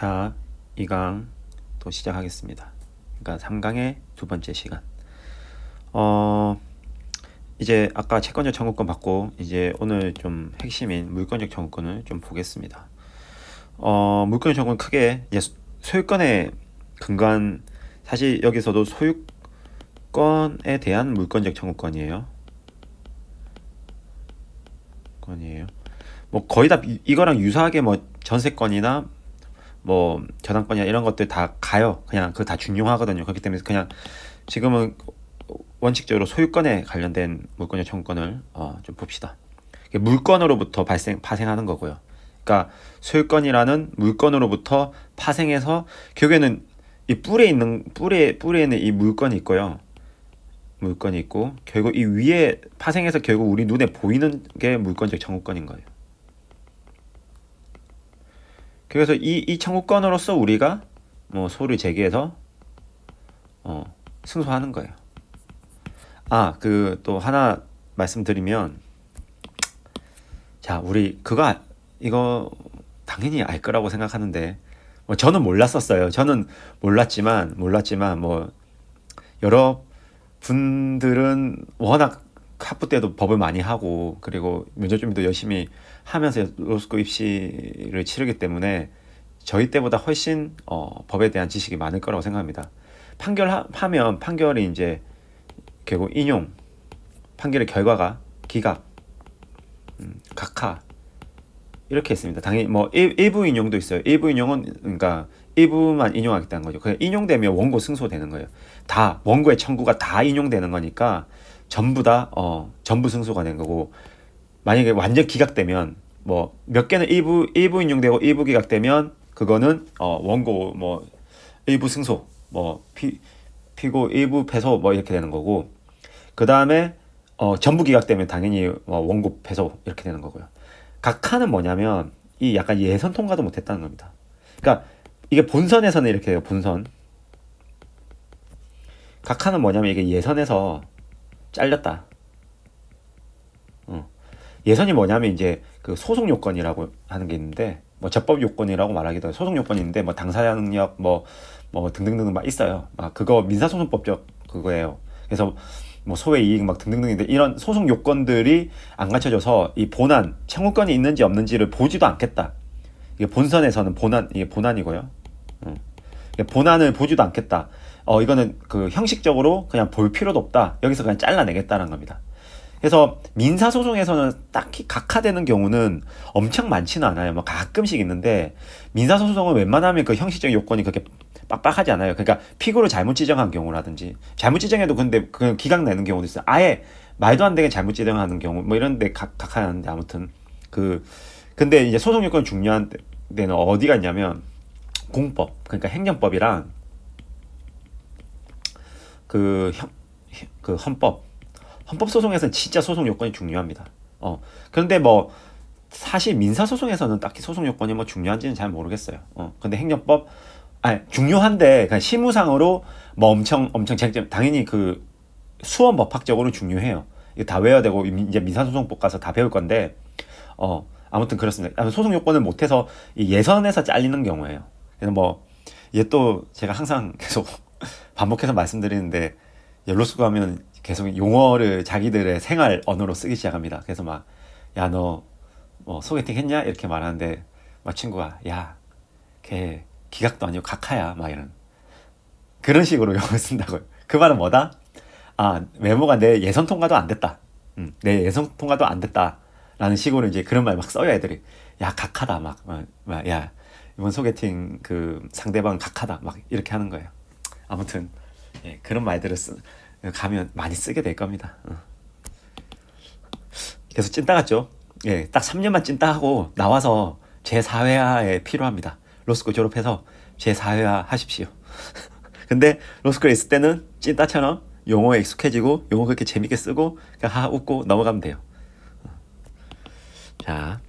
자, 2강 또 시작하겠습니다. 그러니까 3강의 두 번째 시간. 이제 아까 채권적 청구권 받고 이제 오늘 좀 핵심인 물권적 청구권을 좀 보겠습니다. 물권적 청구권 크게 이제 소유권에 근거한, 사실 여기서도 소유권에 대한 물권적 청구권이에요. 뭐 거의 다 이거랑 유사하게 뭐 전세권이나 뭐 저당권이나 이런 것들 다 가요. 그냥 그거 다 준용하거든요. 그렇기 때문에 그냥 지금은 원칙적으로 소유권에 관련된 물권적 청구권을 좀 봅시다. 물건으로부터 파생하는 거고요. 그러니까 소유권이라는 물건으로부터 파생해서 결국에는 이 뿌리에는 이 물건이 있고요. 물건이 있고 결국 이 위에 파생해서 결국 우리 눈에 보이는 게 물권적 청구권인 거예요. 그래서 이 청구권으로서 우리가 뭐 소를 제기해서 승소하는 거예요. 그 또 하나 말씀드리면, 자, 우리 이거 당연히 알 거라고 생각하는데, 뭐 저는 몰랐었어요. 저는 몰랐지만 뭐 여러 분들은 워낙 학부 때도 법을 많이 하고 그리고 면접 준비도 열심히 하면서 로스쿨 입시를 치르기 때문에 저희 때보다 훨씬 법에 대한 지식이 많을 거라고 생각합니다. 판결하면 판결이 이제 결국 판결의 결과가 기각, 각하 이렇게 있습니다. 당연히 뭐 일부 인용도 있어요. 일부 인용은 그러니까 일부만 인용하겠다는 거죠. 그냥 인용되면 원고 승소되는 거예요. 다 원고의 청구가 다 인용되는 거니까 전부 다 전부 승소가 된 거고, 만약에 완전 기각되면 뭐 몇 개는 일부 인용되고 일부 기각되면 그거는 원고 뭐 일부 승소, 뭐 피고 일부 패소 뭐 이렇게 되는 거고, 그 다음에 전부 기각되면 당연히 원고 패소 이렇게 되는 거고요. 각하는 뭐냐면 이 약간 예선 통과도 못했다는 겁니다. 그러니까 이게 본선에서는 이렇게 해요. 본선. 각하는 뭐냐면 이게 예선에서 잘렸다. 예선이 뭐냐면 이제 그 소송 요건이라고 하는 게 있는데, 뭐 적법 요건이라고 말하기도 해요. 소송 요건이 있는데 뭐 당사자 능력 뭐 등등등 막 있어요. 그거 민사소송법적 그거예요. 그래서 뭐 소외 이익 막 등등등인데 이런 소송 요건들이 안 갖춰져서 이 청구권이 있는지 없는지를 보지도 않겠다. 이게 본선에서는 이게 본안이고요. 본안을 보지도 않겠다. 이거는 그 형식적으로 그냥 볼 필요도 없다. 여기서 그냥 잘라내겠다는 겁니다. 그래서 민사소송에서는 딱히 각하되는 경우는 엄청 많지는 않아요. 뭐 가끔씩 있는데, 민사소송은 웬만하면 그 형식적 요건이 그렇게 빡빡하지 않아요. 그러니까 피고를 잘못 지정한 경우라든지, 잘못 지정해도 근데 그냥 기각 내는 경우도 있어요. 아예 말도 안 되게 잘못 지정하는 경우 뭐 이런데 각하하는데, 아무튼 근데 이제 소송 요건 중요한 데는 어디가 있냐면 공법, 그러니까 행정법이랑 그 헌법 소송에서는 진짜 소송 요건이 중요합니다. 그런데 뭐 사실 민사 소송에서는 딱히 소송 요건이 뭐 중요한지는 잘 모르겠어요. 근데 행정법 중요한데 그냥 실무상으로 뭐 엄청 쟁점, 당연히 그 수원 법학적으로 중요해요. 이거 다 외워야 되고 이제 민사소송법 가서 다 배울 건데 아무튼 그렇습니다. 소송 요건을 못해서 예선에서 잘리는 경우예요. 그래서 뭐 이게 또 제가 항상 계속 반복해서 말씀드리는데, 로스쿨 가면 계속 용어를 자기들의 생활 언어로 쓰기 시작합니다. 그래서 막, 야, 너 뭐 소개팅 했냐? 이렇게 말하는데 막 친구가, 야, 걔 기각도 아니고 각하야, 막 이런 그런 식으로 용어를 쓴다고요. 그 말은 뭐다? 외모가 내 예선 통과도 안 됐다. 내 예선 통과도 안 됐다 라는 식으로 이제 그런 말 막 써요. 애들이, 야, 각하다, 야, 이번 소개팅 그 상대방 각하다, 막 이렇게 하는 거예요. 아무튼 그런 말들을 가면 많이 쓰게 될 겁니다. 계속 찐따 같죠? 딱 3년만 찐따하고 나와서 제4회화에 필요합니다. 로스쿨 졸업해서 제4회화 하십시오. 근데 로스쿨에 있을 때는 찐따처럼 용어에 익숙해지고 용어 그렇게 재밌게 쓰고 그냥 웃고 넘어가면 돼요. 자,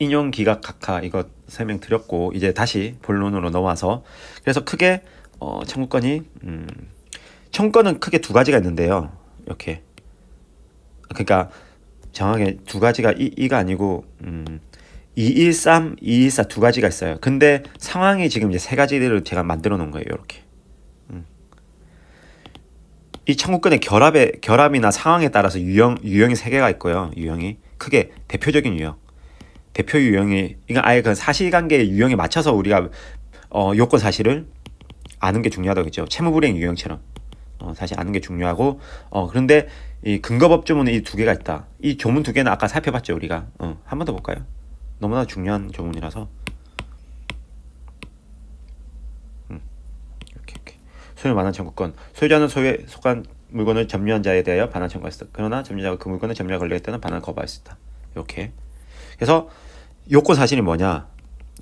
인용 기각 각하 이거 설명드렸고, 이제 다시 본론으로 넘어와서, 그래서 크게 청구권은 크게 두 가지가 있는데요. 이렇게, 그러니까 정확하게 두 가지가 이가 아니고 213, 214 두 가지가 있어요. 근데 상황이 지금 이제 세 가지를 제가 만들어 놓은 거예요. 이렇게. 이 청구권의 결합이나 상황에 따라서 유형이 세 개가 있고요. 유형이 크게 대표적인 유형, 대표 유형이 이건 아예 그 사실관계의 유형에 맞춰서 우리가 요건 사실을 아는 게 중요하다고 했죠. 채무불이행 유형처럼 사실 아는 게 중요하고 그런데 이 근거법조문은 이 두 개가 있다. 이 조문 두 개는 아까 살펴봤죠 우리가. 한 번 더 볼까요? 너무나 중요한 조문이라서. 이렇게 소유 반환 청구권. 소유자는 소유에 속한 물건을 점유한 자에 대하여 반환 청구했다. 그러나 점유자가 그 물건을 점유에 걸릴 때는 반환을 거부할 수 있다. 이렇게. 그래서 요건 사실이 뭐냐?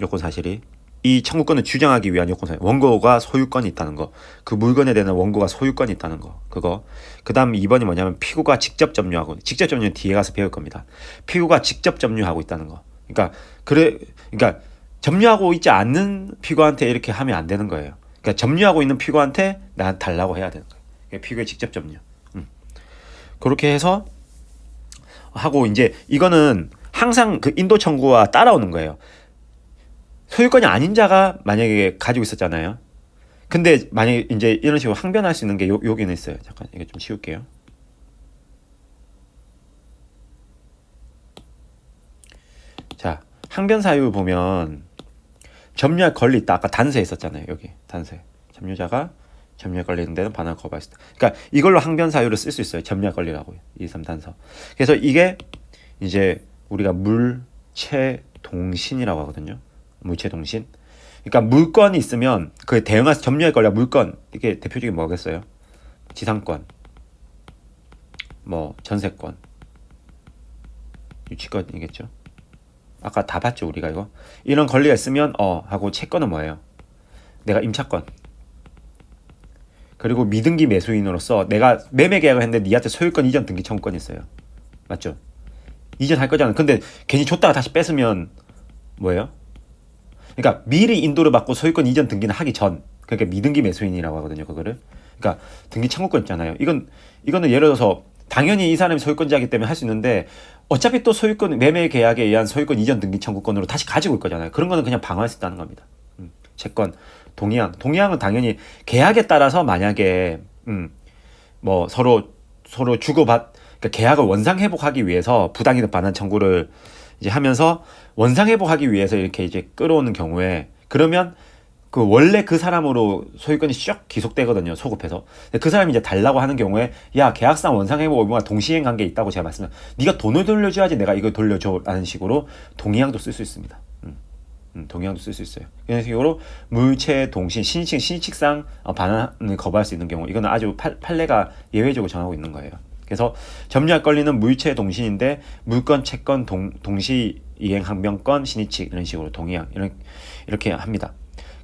요건 사실이 이 청구권을 주장하기 위한 요건 사실 원고가 소유권이 있다는 거, 그 물건에 대한 원고가 소유권이 있다는 거, 그거. 그다음 2번이 뭐냐면 피고가 직접 점유하고, 직접 점유는 뒤에 가서 배울 겁니다. 피고가 직접 점유하고 있다는 거. 그러니까 점유하고 있지 않는 피고한테 이렇게 하면 안 되는 거예요. 그러니까 점유하고 있는 피고한테 나 달라고 해야 되는 거예요. 그러니까 피고의 직접 점유. 그렇게 해서 하고 이제 이거는 항상 그 인도 청구와 따라오는 거예요. 소유권이 아닌 자가 만약에 가지고 있었잖아요. 근데 만약에 이제 이런 식으로 항변할 수 있는 게 여기는 있어요. 잠깐 이거 좀 치울게요. 자, 항변 사유 보면 점유할 권리 있다. 아까 단서에 있었잖아요. 여기 단서에. 점유자가 점유할 권리 있는 데는 반환을 거부할 수 있다. 그러니까 이걸로 항변 사유를 쓸 수 있어요. 점유할 권리라고요. 2, 3 단서. 그래서 이게 이제 우리가 물체동신이라고 하거든요. 물체동신. 그러니까 물건이 있으면 그 대응할 점유할 권리가 물건. 이게 대표적인 뭐겠어요? 지상권, 뭐 전세권, 유치권이겠죠. 아까 다 봤죠 우리가 이거. 이런 권리가 있으면 하고 채권은 뭐예요? 내가 임차권. 그리고 미등기 매수인으로서 내가 매매 계약을 했는데 니한테 소유권 이전 등기 청구권이 있어요. 맞죠? 이전할 거잖아. 근데 괜히 줬다가 다시 뺏으면 뭐예요? 그러니까 미리 인도를 받고 소유권 이전 등기는 하기 전. 그러니까 미등기 매수인이라고 하거든요. 그거를. 그러니까 등기 청구권 있잖아요. 이거는 예를 들어서 당연히 이 사람이 소유권자이기 때문에 할 수 있는데 어차피 또 소유권 매매 계약에 의한 소유권 이전 등기 청구권으로 다시 가지고 올 거잖아요. 그런 거는 그냥 방어할 수 있다는 겁니다. 채권, 동의항은 당연히 계약에 따라서 만약에 뭐 서로 그러니까 계약을 원상 회복하기 위해서 부당이득 반환 청구를 이제 하면서 원상 회복하기 위해서 이렇게 이제 끌어오는 경우에 그러면 그 원래 그 사람으로 소유권이 쭉 기속되거든요. 소급해서. 그 사람이 이제 달라고 하는 경우에 야 계약상 원상 회복 의무가 동시행 관계 있다고 제가 말씀을 네가 돈을 돌려줘야지 내가 이걸 돌려줘라는 식으로 동의항도 쓸 수 있습니다. 동의항도 쓸 수 있어요. 이런 식으로 물체 동신 신의칙상 반환을 거부할 수 있는 경우 이거는 아주 판례가 예외적으로 정하고 있는 거예요. 그래서 점유할 권리는 물체 동신인데 물건, 채권, 동시 이행 항변권, 신의칙 이런 식으로 동의항 이렇게 합니다.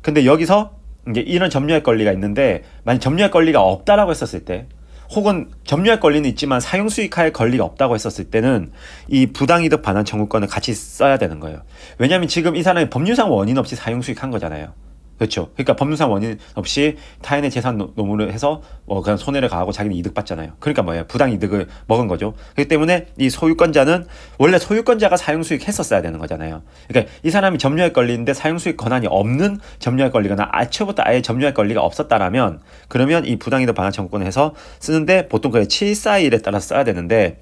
근데 여기서 이제 이런 점유할 권리가 있는데 만약 점유할 권리가 없다라고 했었을 때 혹은 점유할 권리는 있지만 사용수익할 권리가 없다고 했었을 때는 이 부당이득 반환 청구권을 같이 써야 되는 거예요. 왜냐하면 지금 이 사람이 법률상 원인 없이 사용수익한 거잖아요. 그렇죠. 그러니까 법률상 원인 없이 타인의 재산 노무를 해서 그냥 손해를 가하고 자기는 이득 받잖아요. 그러니까 뭐예요? 부당이득을 먹은 거죠. 그렇기 때문에 이 소유권자는 원래 소유권자가 사용수익 했었어야 되는 거잖아요. 그러니까 이 사람이 점유할 권리인데 사용수익 권한이 없는 점유할 권리거나 애초부터 아예 점유할 권리가 없었다라면 그러면 이 부당이득 반환 청구권을 해서 쓰는데 보통 그게 741에 따라서 써야 되는데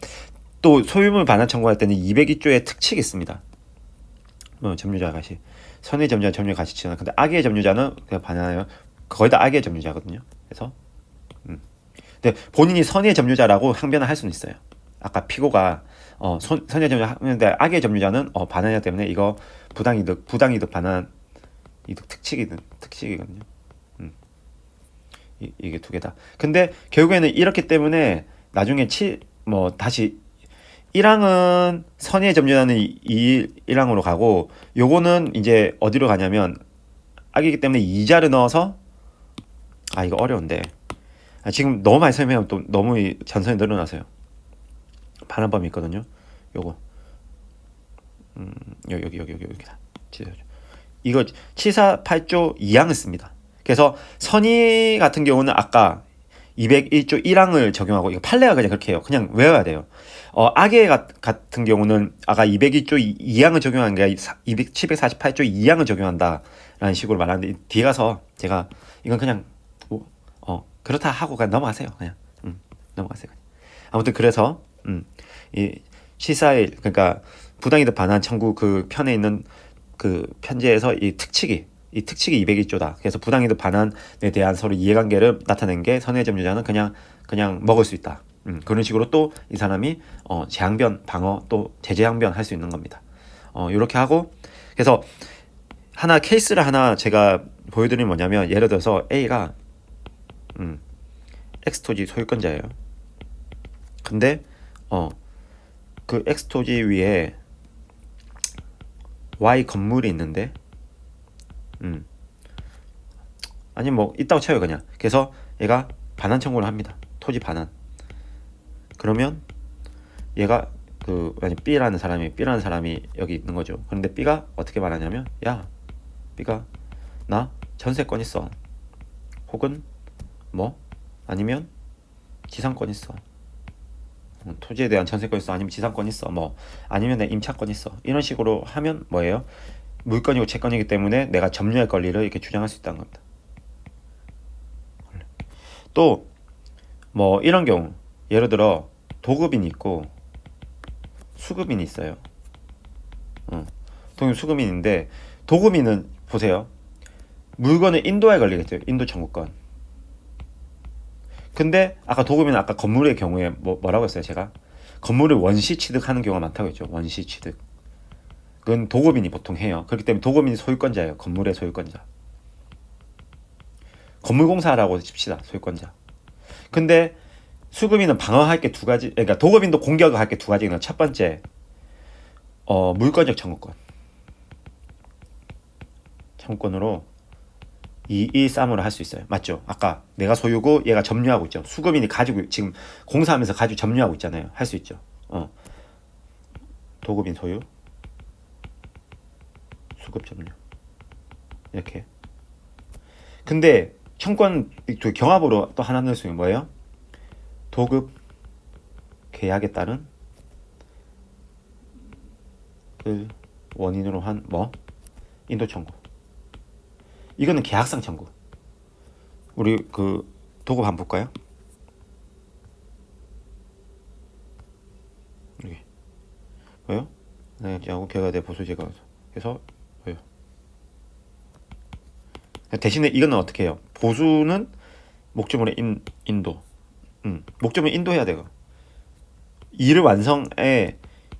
또 소유물 반환 청구할 때는 202조의 특칙이 있습니다. 점유자 가시. 선의 점유자 점유 가시치는 근데 악의 점유자는 그냥 반환해요. 거의 다 악의 점유자거든요. 그래서 근데 본인이 선의 점유자라고 항변을 할 수는 있어요. 아까 피고가 선의 점유자 하는데 악의 점유자는 반환이기 때문에 이거 부당이득 반환 이득 특칙이거든요. 이게 두 개다. 근데 결국에는 이렇기 때문에 나중에 다시 1항은 선의의 점유자는 1항으로 가고 요거는 이제 어디로 가냐면 악이기 때문에 2자를 넣어서 이거 어려운데 지금 너무 많이 설명하면 또 너무 전선이 늘어나서요. 반환범위 있거든요. 요거 여기다 이거 748조 2항을 씁니다. 그래서 선의 같은 경우는 아까 201조 1항을 적용하고, 이거 판례가 그냥 그렇게 해요. 그냥 외워야 돼요. 악의 같은 경우는 아까 202조 2항을 적용한 게 748조 2항을 적용한다라는 식으로 말하는데, 뒤에 가서 제가 이건 그냥 그렇다 하고 그냥 넘어가세요. 그냥 넘어가세요. 그냥. 아무튼 그래서 이 시사일, 그러니까 부당이득 반환 청구 그 편에 있는 그 편제에서 이 특칙이 201조다. 그래서 부당이득 반환에 대한 서로 이해관계를 나타낸 게 선의점유자는 그냥 먹을 수 있다. 그런 식으로 또 이 사람이 재항변, 방어, 또 제재항변 할 수 있는 겁니다. 이렇게 하고, 그래서 케이스를 하나 제가 보여드리면 뭐냐면, 예를 들어서 A가 엑스토지 소유권자예요. 근데 그 엑스토지 위에 Y 건물이 있는데, 아니 뭐 있다고 쳐요 그냥. 그래서 얘가 반환 청구를 합니다. 토지 반환. 그러면 얘가 만약 B라는 사람이 여기 있는 거죠. 그런데 B가 어떻게 말하냐면, 야, B가 나 전세권 있어. 혹은 뭐 아니면 지상권 있어. 토지에 대한 전세권 있어. 아니면 지상권 있어. 뭐 아니면 내 임차권 있어. 이런 식으로 하면 뭐예요? 물권이고 채권이기 때문에 내가 점유할 권리를 이렇게 주장할 수 있다는 겁니다. 또 뭐 이런 경우, 예를 들어 도급인이 있고 수급인이 있어요. 수급인인데, 도급인은 보세요. 물건을 인도할 권리겠죠. 인도 청구권. 근데 아까 도급인은 아까 건물의 경우에 뭐라고 했어요? 제가 건물을 원시 취득하는 경우가 많다고 했죠. 원시 취득. 그건 도급인이 보통 해요. 그렇기 때문에 도급인이 소유권자예요. 건물의 소유권자. 건물공사라고 칩시다. 소유권자. 근데 수급인은 방어할 게 두 가지, 그러니까 도급인도 공격을 할 게 두 가지가 있는. 첫 번째, 물권적 청구권으로 이일삼으로 할 수 있어요. 맞죠? 아까 내가 소유고 얘가 점유하고 있죠. 수급인이 가지고 지금 공사하면서 가지고 점유하고 있잖아요. 할 수 있죠. 도급인 소유, 수급 점유, 이렇게. 근데 청구권 경합으로 또 하나 넣을 수 있는 뭐예요? 도급 계약에 따른 그 원인으로 한 인도 청구. 이거는 계약상 청구. 우리 도급 한번 볼까요? 여기 뭐요? 네, 야구 결과대 보수 제거. 그래서 뭐요? 대신에 이거는 어떻게 해요? 보수는 목적물의 인도. 목적물 인도해야 돼요. 일을 완성에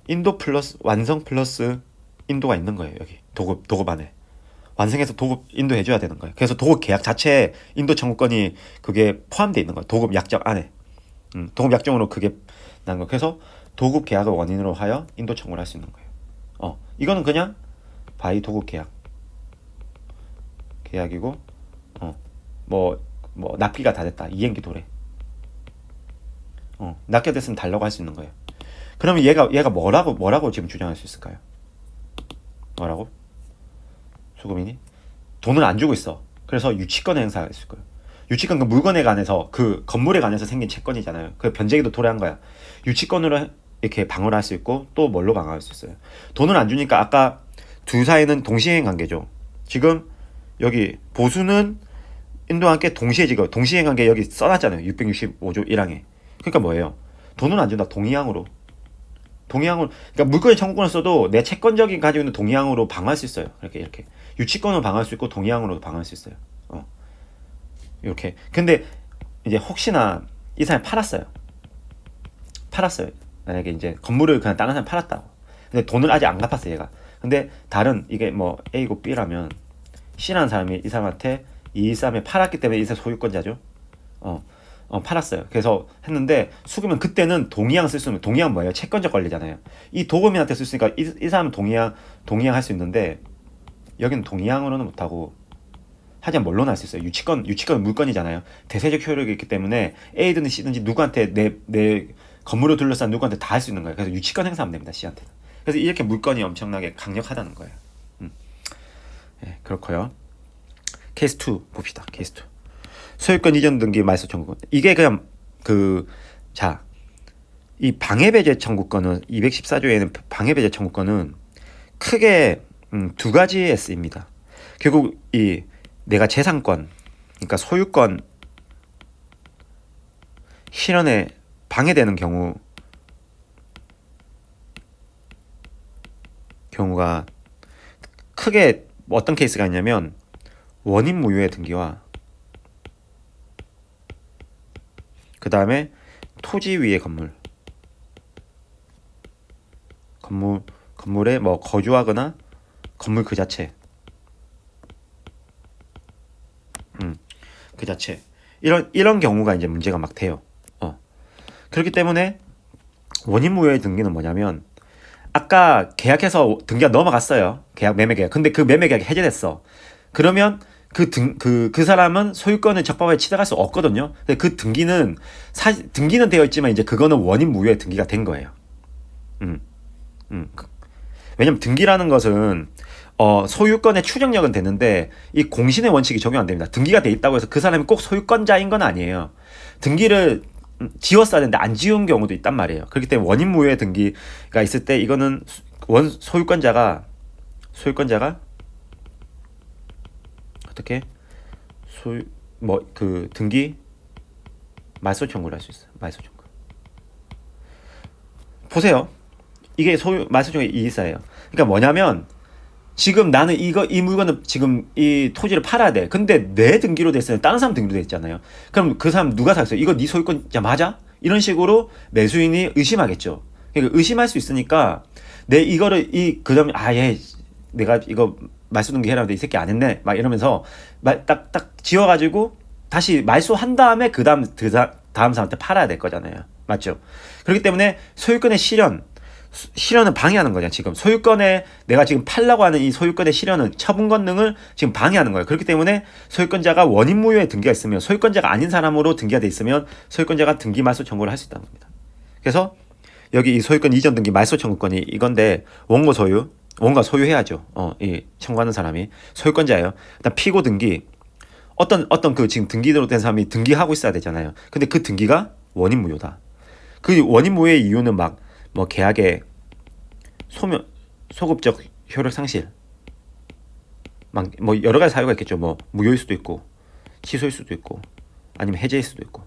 인도 플러스 완성 플러스 인도가 있는 거예요. 여기 도급 안에 완성해서 도급 인도해줘야 되는 거예요. 그래서 도급 계약 자체에 인도 청구권이 그게 포함되어 있는 거예요. 도급 약정 안에. 도급 약정으로 그게 난 거. 그래서 도급 계약을 원인으로 하여 인도 청구를 할 수 있는 거예요. 이거는 그냥 바이 도급 계약이고, 뭐 납기가 다 됐다. 이행기 도래. 납기가 됐으면 달라고 할 수 있는 거예요. 그러면 얘가 뭐라고 지금 주장할 수 있을까요? 뭐라고? 수급인이 돈을 안 주고 있어. 그래서 유치권 행사했을 거예요. 유치권 그 물건에 관해서, 그 건물에 관해서 생긴 채권이잖아요. 그 변제기도 도래한 거야. 유치권으로 이렇게 방어를 할 수 있고, 또 뭘로 방어할 수 있어요? 돈을 안 주니까 아까 둘 사이는 동시행 관계죠. 지금 여기 보수는 인도와 함께 동시행 관계 여기 써놨잖아요. 665조 1항에. 그러니까 뭐예요? 돈을 안 준다. 동의항으로. 그러니까 물권의 청구권을 써도 내 채권적인 가지고 있는 동의항으로 방어할 수 있어요. 이렇게 유치권으로 방어할 수 있고 동의항으로도 방어할 수 있어요. 이렇게. 근데 이제 혹시나 이 사람이 팔았어요. 만약에 이제 건물을 그냥 다른 사람이 팔았다고. 근데 돈을 아직 안 갚았어 얘가. 근데 다른 이게 뭐 A고 B라면 C라는 사람이 이 사람한테 이 사람이 팔았기 때문에 이 사람 소유권자죠. 팔았어요. 그래서 했는데 수급은 그때는 동의항 쓸 수 있는, 동의항 뭐예요? 채권적 권리잖아요. 이 도급인한테 쓸 수 있으니까 이 사람은 동의항 할 수 있는데, 여기는 동의항으로는 못하고, 하지만 뭘로는 할 수 있어요? 유치권은 물건이잖아요. 대세적 효력이 있기 때문에 A든지 C든지 누구한테 내 건물을 둘러싼 누구한테 다 할 수 있는 거예요. 그래서 유치권 행사하면 됩니다. C한테는. 그래서 이렇게 물건이 엄청나게 강력하다는 거예요. 네, 그렇고요. 케이스 2 봅시다. 케이스 2. 소유권 이전 등기 말소 청구권. 이게 그냥 자, 이 방해배제 청구권은 214조에는 방해배제 청구권은 크게 두 가지에 쓰입니다. 결국 이 내가 재산권, 그러니까 소유권 실현에 방해되는 경우가 크게 어떤 케이스가 있냐면 원인 무효의 등기와 그 다음에 토지 위의 건물에 뭐 거주하거나 건물 그 자체, 그 자체 이런 경우가 이제 문제가 막 돼요. 그렇기 때문에 원인 무효의 등기는 뭐냐면 아까 계약해서 등기가 넘어갔어요. 매매 계약. 근데 그 매매 계약이 해제됐어. 그러면 그 사람은 소유권을 적법하게 취득할 수 없거든요. 근데 그 등기는 되어 있지만 이제 그거는 원인 무효의 등기가 된 거예요. 왜냐면 등기라는 것은 소유권의 추정력은 되는데 이 공신의 원칙이 적용 안 됩니다. 등기가 돼 있다고 해서 그 사람이 꼭 소유권자인 건 아니에요. 등기를 지웠어야 되는데 안 지운 경우도 있단 말이에요. 그렇기 때문에 원인 무효의 등기가 있을 때 이거는 소유권자가 어떻게 등기 말소 청구를 할 수 있어요. 말소 청구. 보세요. 이게 말소 청구의 이의사예요. 그러니까 뭐냐면 지금 나는 이 물건을 지금 이 토지를 팔아야 돼. 근데 내 등기로 됐어요. 다른 사람 등기로 돼 있잖아요. 그럼 그 사람 누가 샀어요? 이거 네 소유권자 맞아? 이런 식으로 매수인이 의심하겠죠. 그러니까 의심할 수 있으니까 내 이거를 그다음에 얘 내가 이거 말소 등기 해라는데 이 새끼 안 했네. 막 이러면서 딱 지워가지고 다시 말소한 다음에 그 다음 사람한테 팔아야 될 거잖아요. 맞죠? 그렇기 때문에 소유권의 실현은 방해하는 거냐. 지금 소유권에 내가 지금 팔라고 하는 이 소유권의 실현은 처분 권능을 지금 방해하는 거예요. 그렇기 때문에 소유권자가 원인 무효의 등기가 있으면 소유권자가 아닌 사람으로 등기가 돼 있으면 소유권자가 등기 말소 청구를 할 수 있다는 겁니다. 그래서 여기 이 소유권 이전 등기 말소 청구권이 이건데 원고 소유해야죠. 이 청구하는 사람이 소유권자예요. 일단 피고 등기 어떤 그 지금 등기로 된 사람이 등기하고 있어야 되잖아요. 근데 그 등기가 원인 무효다. 그 원인 무효의 이유는 뭐 계약의 소급적 효력 상실, 뭐 여러 가지 사유가 있겠죠. 뭐 무효일 수도 있고, 취소일 수도 있고, 아니면 해제일 수도 있고,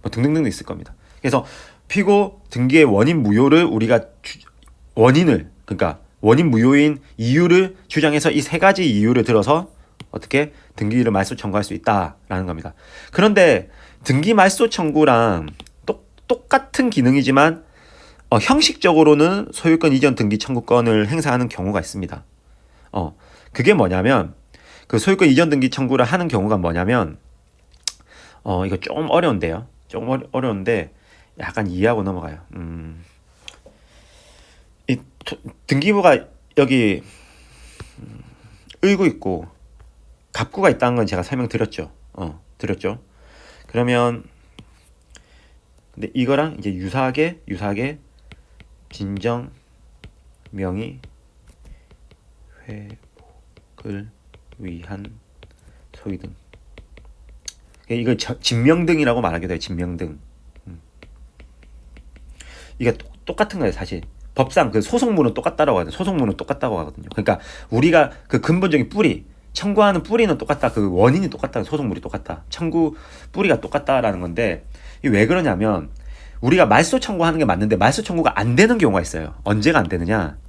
뭐 등등등 있을 겁니다. 그래서 피고 등기의 원인 무효를 우리가 그러니까 원인 무효인 이유를 주장해서 이 세 가지 이유를 들어서 어떻게 등기를 말소 청구할 수 있다라는 겁니다. 그런데 등기 말소 청구랑 똑같은 기능이지만 형식적으로는 소유권 이전 등기 청구권을 행사하는 경우가 있습니다. 그게 뭐냐면 그 소유권 이전 등기 청구를 하는 경우가 뭐냐면 이거 좀 어려운데요. 어려운데 약간 이해하고 넘어가요. 이 등기부가 여기 의구 있고 갑구가 있다는 건 제가 설명드렸죠. 그러면 근데 이거랑 이제 유사하게 진정 명의 회복을 위한 소위 등. 이걸 진명등이라고 말하기도 해요. 진명등. 이게 똑같은 거예요. 사실 법상 그 소송문은 똑같다고 하거든요. 그러니까 우리가 그 근본적인 뿌리 청구하는 뿌리는 똑같다. 그 원인이 똑같다. 소송물이 똑같다. 청구 뿌리가 똑같다라는 건데 이게 왜 그러냐면 우리가 말소 청구하는 게 맞는데 말소 청구가 안 되는 경우가 있어요. 언제가 안 되느냐?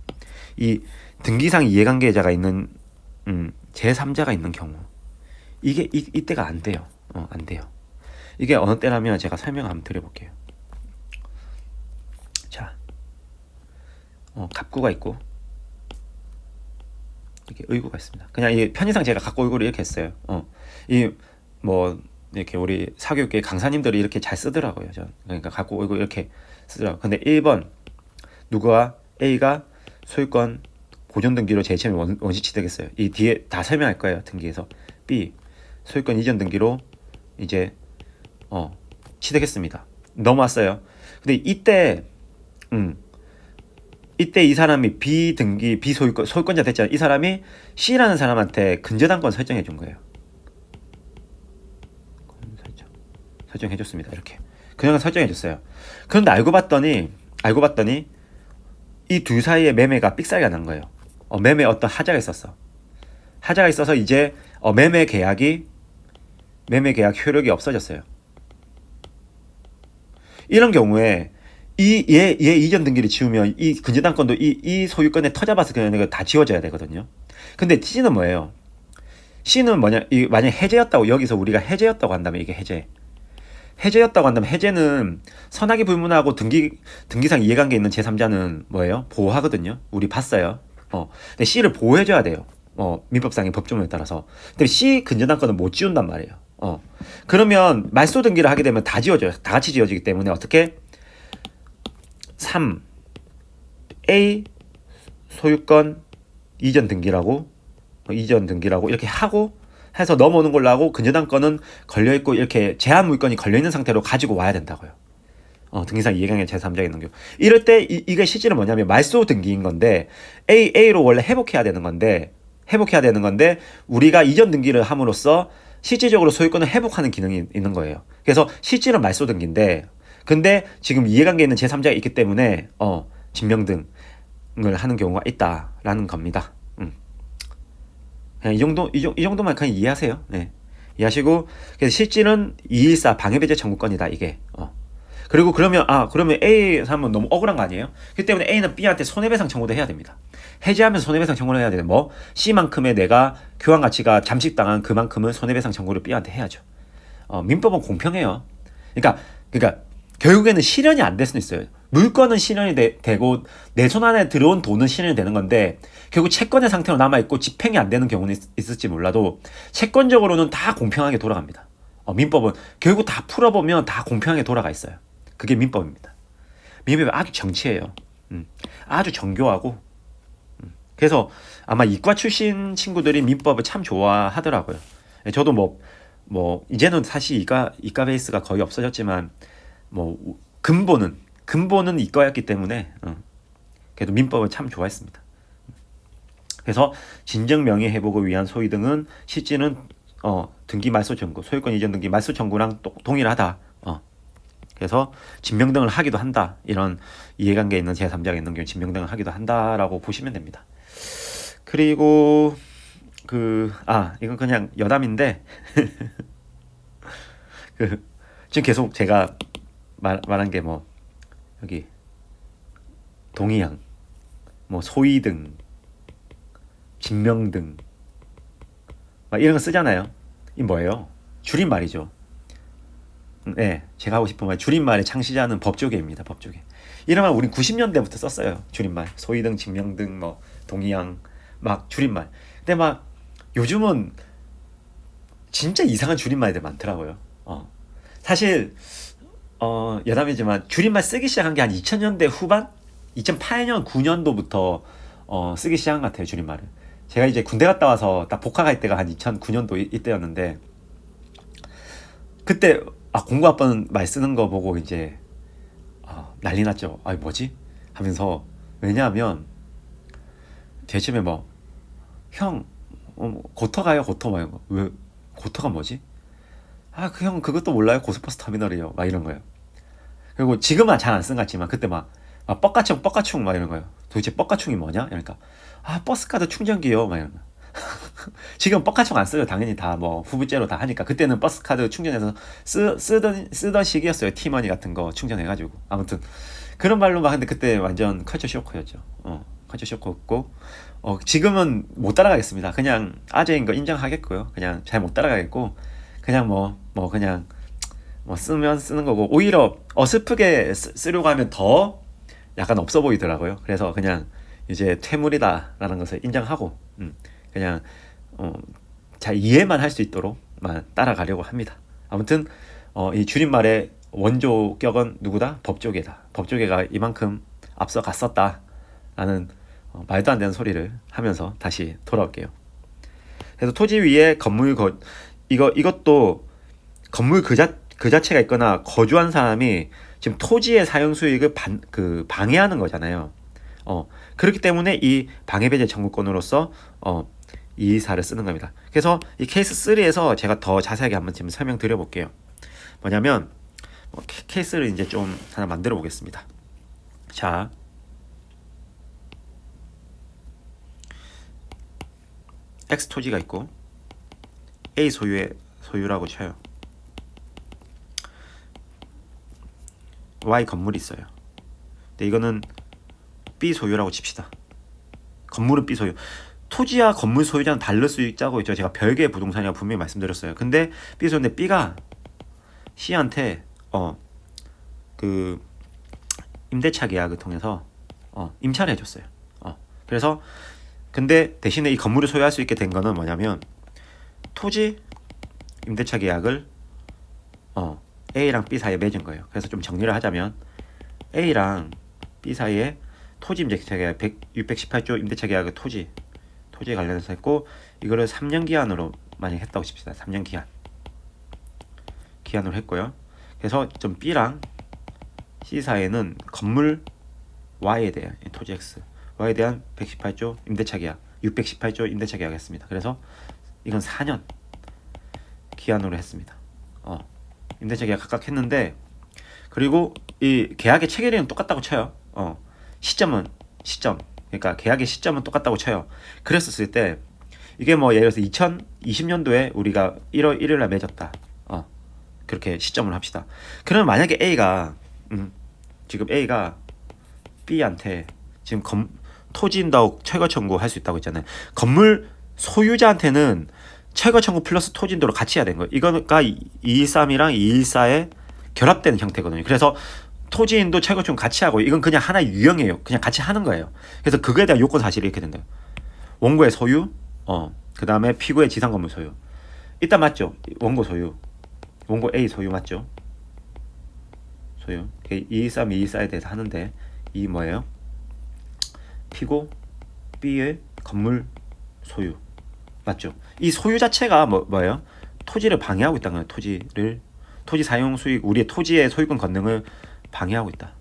이 등기상 이해관계자가 있는 제3자가 있는 경우. 이게 이때가 안 돼요. 안 돼요. 이게 어느 때라면 제가 설명 한번 드려볼게요. 자, 갑구가 있고 이렇게 의구가 있습니다. 그냥 이 편의상 제가 갑구 의구를 이렇게 했어요. 이렇게 우리 사교육계 강사님들이 이렇게 잘 쓰더라고요. 그러니까 갖고 오고 이렇게 쓰더라고요. 근데 1번 A가 소유권 보존 등기로 제2의 원시 취득했어요. 이 뒤에 다 설명할 거예요. 등기에서. B 소유권 이전 등기로 이제 취득했습니다. 넘어왔어요. 근데 이때 이 사람이 소유권자 됐잖아요. 이 사람이 C라는 사람한테 근저당권 설정해 준 거예요. 설정해줬습니다. 이렇게 그냥 설정해줬어요. 그런데 알고 봤더니 이 둘 사이에 매매가 삑사리가 난 거예요. 매매에 어떤 하자가 있었어. 하자가 있어서 이제 매매 계약 효력이 없어졌어요. 이런 경우에 얘 이전 등기를 지우면 이 근저당권도 이 소유권에 터잡아서 그냥 다 지워져야 되거든요. 근데 C는 뭐예요? C는 뭐냐? 만약 해제였다고, 여기서 우리가 해제였다고 한다면, 이게 해제였다고 한다면, 해제는 선악이 불문하고 등기상 이해관계 있는 제3자는 뭐예요? 보호하거든요. 우리 봤어요. 근데 C를 보호해줘야 돼요. 민법상의 법조문에 따라서. 근데 C 근저당권은 못 지운단 말이에요. 그러면 말소 등기를 하게 되면 다 지워져요. 다 같이 지워지기 때문에 어떻게? 3. A 소유권 이전 등기라고 이렇게 하고 해서 넘어오는 걸로 하고, 근저당권은 걸려있고 이렇게 제한 물건이 걸려있는 상태로 가지고 와야 된다고요. 등기상 이해관계 제3자가 있는 경우. 이럴 때 이게 실제로 뭐냐면 말소 등기인 건데 A로 원래 회복해야 되는 건데 우리가 이전 등기를 함으로써 실질적으로 소유권을 회복하는 기능이 있는 거예요. 그래서 실질은 말소 등기인데, 근데 지금 이해관계 있는 제3자가 있기 때문에 진명등을 하는 경우가 있다라는 겁니다. 그냥 이 정도만 그냥 이해하세요. 네. 이해하시고, 그래서 실질은 214 방해배제 청구권이다, 이게. 그리고 그러면 A 사람은 너무 억울한 거 아니에요? 그 때문에 A는 B한테 손해배상 청구도 해야 됩니다. 해지하면서 손해배상 청구를 해야 되는데, C만큼의 내가 교환 가치가 잠식당한 그만큼은 손해배상 청구를 B한테 해야죠. 민법은 공평해요. 그러니까 결국에는 실현이 안 될 수는 있어요. 물건은 실현이 되고 내 손 안에 들어온 돈은 실현이 되는 건데, 결국 채권의 상태로 남아있고 집행이 안 되는 경우는 있을지 몰라도 채권적으로는 다 공평하게 돌아갑니다. 민법은 결국 다 풀어보면 다 공평하게 돌아가 있어요. 그게 민법입니다. 민법이 아주 정치예요. 아주 정교하고. 그래서 아마 이과 출신 친구들이 민법을 참 좋아하더라고요. 저도 이제는 사실 이과 베이스가 거의 없어졌지만, 근본은 이과였기 때문에 그래도 민법을 참 좋아했습니다. 그래서 진정 명예 회복을 위한 소위 등은 실질은 등기 말소 청구, 소유권 이전 등기 말소 청구랑 동일하다. 그래서 진명등을 하기도 한다. 이런 이해관계 있는 제3자가 있는 경우 진명등을 하기도 한다라고 보시면 됩니다. 그리고 이건 그냥 여담인데 지금 계속 제가 말한 게 여기 동의양, 소위등, 진명등 이런 거 쓰잖아요. 이 뭐예요? 줄임말이죠. 네, 제가 하고 싶은 말, 줄임말의 창시자는 법조계입니다. 법조계. 이런 말 우린 90년대부터 썼어요. 줄임말, 소위등, 진명등, 동의양, 줄임말. 근데 요즘은 진짜 이상한 줄임말들 많더라고요. 사실 여담이지만 줄임말 쓰기 시작한 게 한 2000년대 후반? 2008년, 9년도부터 쓰기 시작한 것 같아요, 줄임말을. 제가 이제 군대 갔다 와서 딱 복학할 때가 한 2009년도 이때였는데, 그때 공부학번 말 쓰는 거 보고 이제 난리 났죠. 뭐지? 하면서. 왜냐하면 제일 처음에 형 고터 가요, 고터 이런 거. 왜 고터가 뭐지? 그 형 그것도 몰라요? 고속버스 터미널이요. 이런 거예요. 그리고 지금은 잘 안 쓴 것 같지만 그때 뻑가충 이런 거예요. 도대체 뻑가충이 뭐냐? 그러니까 버스카드 충전기요. 이런 거. 지금 뻑가충 안 써요. 당연히 다 후불제로 다 하니까. 그때는 버스카드 충전해서 쓰던 시기였어요. 티머니 같은 거 충전해가지고. 아무튼 그런 말로 근데 그때 완전 컬처 쇼크였죠. 컬처 쇼크였고, 지금은 못 따라가겠습니다. 그냥 아재인 거 인정하겠고요. 그냥 잘 못 따라가겠고, 그냥 그냥 쓰면 쓰는 거고, 오히려 어설프게 쓰려고 하면 더 약간 없어 보이더라고요. 그래서 그냥 이제 퇴물이다라는 것을 인정하고, 그냥 잘 이해만 할 수 있도록만 따라가려고 합니다. 아무튼 이 줄임말의 원조격은 누구다? 법조계다. 법조계가 이만큼 앞서 갔었다라는 말도 안 되는 소리를 하면서 다시 돌아올게요. 그래서 토지 위에 건물 이것도 건물 그 자체가 있거나 거주한 사람이 지금 토지의 사용 수익을 방해하는 거잖아요. 그렇기 때문에 이 방해배제 청구권으로서 이의사를 쓰는 겁니다. 그래서 이 케이스 3에서 제가 더 자세하게 한번 지금 설명드려 볼게요. 뭐냐면 케이스를 이제 좀 하나 만들어 보겠습니다. 자, X 토지가 있고 A 소유라고 쳐요. Y 건물이 있어요. 근데 이거는 B 소유라고 칩시다. 건물은 B 소유. 토지와 건물 소유자는 다를 수 있다고 있죠. 제가 별개의 부동산이라고 분명히 말씀드렸어요. 근데 B 소유인데 B가 C한테 그 임대차 계약을 통해서 임차를 해줬어요. 그래서 근데 대신에 이 건물을 소유할 수 있게 된 거는 뭐냐면 토지 임대차 계약을 A랑 B 사이에 맺은 거예요. 그래서 좀 정리를 하자면 A랑 B 사이에 토지 임대차 계약 618조 임대차 계약을 토지에 관련해서 했고 이거를 3년 기한으로 만약 했다고 칩시다. 3년 기한으로 했고요. 그래서 좀 B랑 C 사이에는 건물 Y에 대한 토지 X에 대한 118조 임대차 계약 618조 임대차 계약했습니다. 그래서 이건 4년 기한으로 했습니다. 임대차 계약 각각 했는데 그리고 이 계약의 체결일은 똑같다고 쳐요. 시점 그러니까 계약의 시점은 똑같다고 쳐요. 그랬었을 때 이게 뭐 예를 들어서 2020년도에 우리가 1월 1일 날 맺었다. 그렇게 시점을 합시다. 그러면 만약에 A가 지금 A가 B한테 지금 토지 인다고 철거 청구할 수 있다고 했잖아요. 건물 소유자한테는 철거 청구 플러스 토지 인도를 같이 해야 되는 거예요. 이거가 213이랑 214에 결합되는 형태거든요. 그래서 토지 인도 철거 청구 같이 하고 이건 그냥 하나의 유형이에요. 그냥 같이 하는 거예요. 그래서 그거에 대한 요건 사실이 이렇게 된다. 원고의 소유, 그 다음에 피고의 지상 건물 소유. 일단 맞죠? 원고 소유, 원고 A 소유 맞죠? 소유. 213, 214에 대해서 하는데 이 뭐예요? 피고 B의 건물 소유 맞죠? 이 소유 자체가 뭐예요? 토지를 방해하고 있다는 거예요. 토지 사용 수익 우리의 토지의 소유권 권능을 방해하고 있다.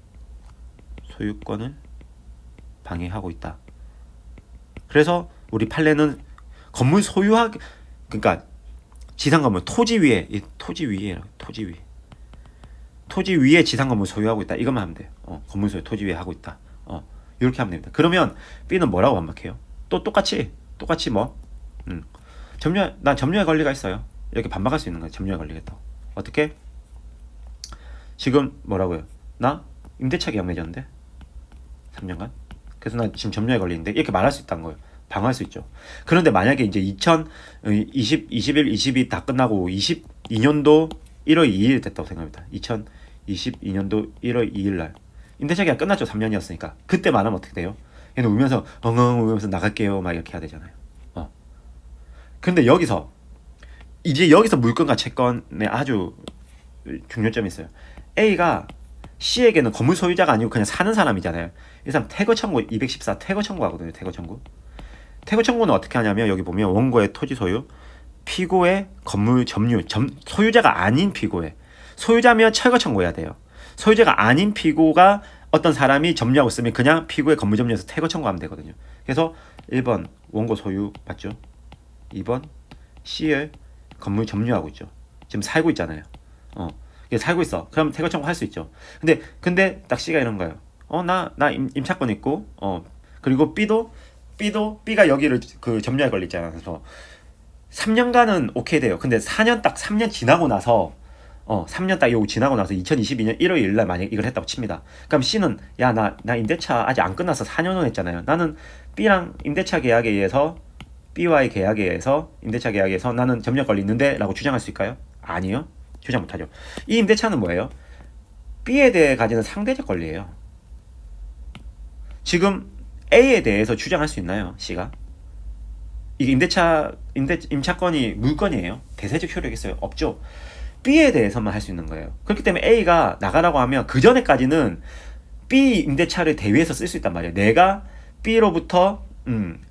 소유권을 방해하고 있다. 그래서 우리 판례는 건물 그러니까 지상 건물 토지 위에 지상 건물 소유하고 있다. 이것만 하면 돼요. 건물 소유 토지 위에 하고 있다. 이렇게 하면 됩니다. 그러면 B는 뭐라고 반박해요? 또 똑같이 난 점유할 권리가 있어요. 이렇게 반박할 수 있는 거예요. 점유할 권리가 있다고. 어떻게? 지금 뭐라고요? 나 임대차 계약 맺었는데 3년간. 그래서 나 지금 점유할 권리인데 이렇게 말할 수 있다는 거예요. 방어할 수 있죠. 그런데 만약에 이제 2020, 21, 22 다 끝나고 22년도 1월 2일 됐다고 생각합니다. 2022년도 1월 2일 날 임대차 계약 끝났죠. 3년이었으니까. 그때 말하면 어떻게 돼요? 얘는 울면서 엉엉 울면서 나갈게요 막 이렇게 해야 되잖아요. 근데 여기서 물건과 채권에 아주 중요점이 있어요. A가 C에게는 건물 소유자가 아니고 그냥 사는 사람이잖아요. 이 사람 퇴거 청구 214 퇴거 청구하거든요. 퇴거 청구는 어떻게 하냐면 여기 보면 원고의 토지 소유, 피고의 건물 점유, 소유자가 아닌 피고의 소유자면 철거 청구해야 돼요. 소유자가 아닌 피고가 어떤 사람이 점유하고 있으면 그냥 피고의 건물 점유해서 퇴거 청구하면 되거든요. 그래서 1번 원고 소유 맞죠? 2번 C의 건물 점유하고 있죠. 지금 살고 있잖아요. 살고 있어. 그럼 퇴거 청구할 수 있죠. 근데 딱 C가 이런 거예요. 나 임차권 있고 그리고 B가 여기를 그 점유할 권리 있잖아요. 그래서 3년간은 오케이 돼요. 근데 3년 지나고 나서 3년 딱 요거 지나고 나서 2022년 1월 1일 날 만약 이걸 했다고 칩니다. 그럼 C는 야 나 임대차 아직 안 끝나서 4년을 했잖아요. 나는 B랑 임대차 계약에 의해서 B와의 계약에 의해서 임대차 계약에 의해서 나는 점유할 권리 있는데 라고 주장할 수 있을까요? 아니요. 주장 못하죠. 이 임대차는 뭐예요? B에 대해 가지는 상대적 권리예요. 지금 A에 대해서 주장할 수 있나요? C가? 이게 임차권이 물건이에요. 대세적 효력이 있어요? 없죠. B에 대해서만 할 수 있는 거예요. 그렇기 때문에 A가 나가라고 하면 그 전에까지는 B 임대차를 대위해서 쓸 수 있단 말이에요. 내가 B로부터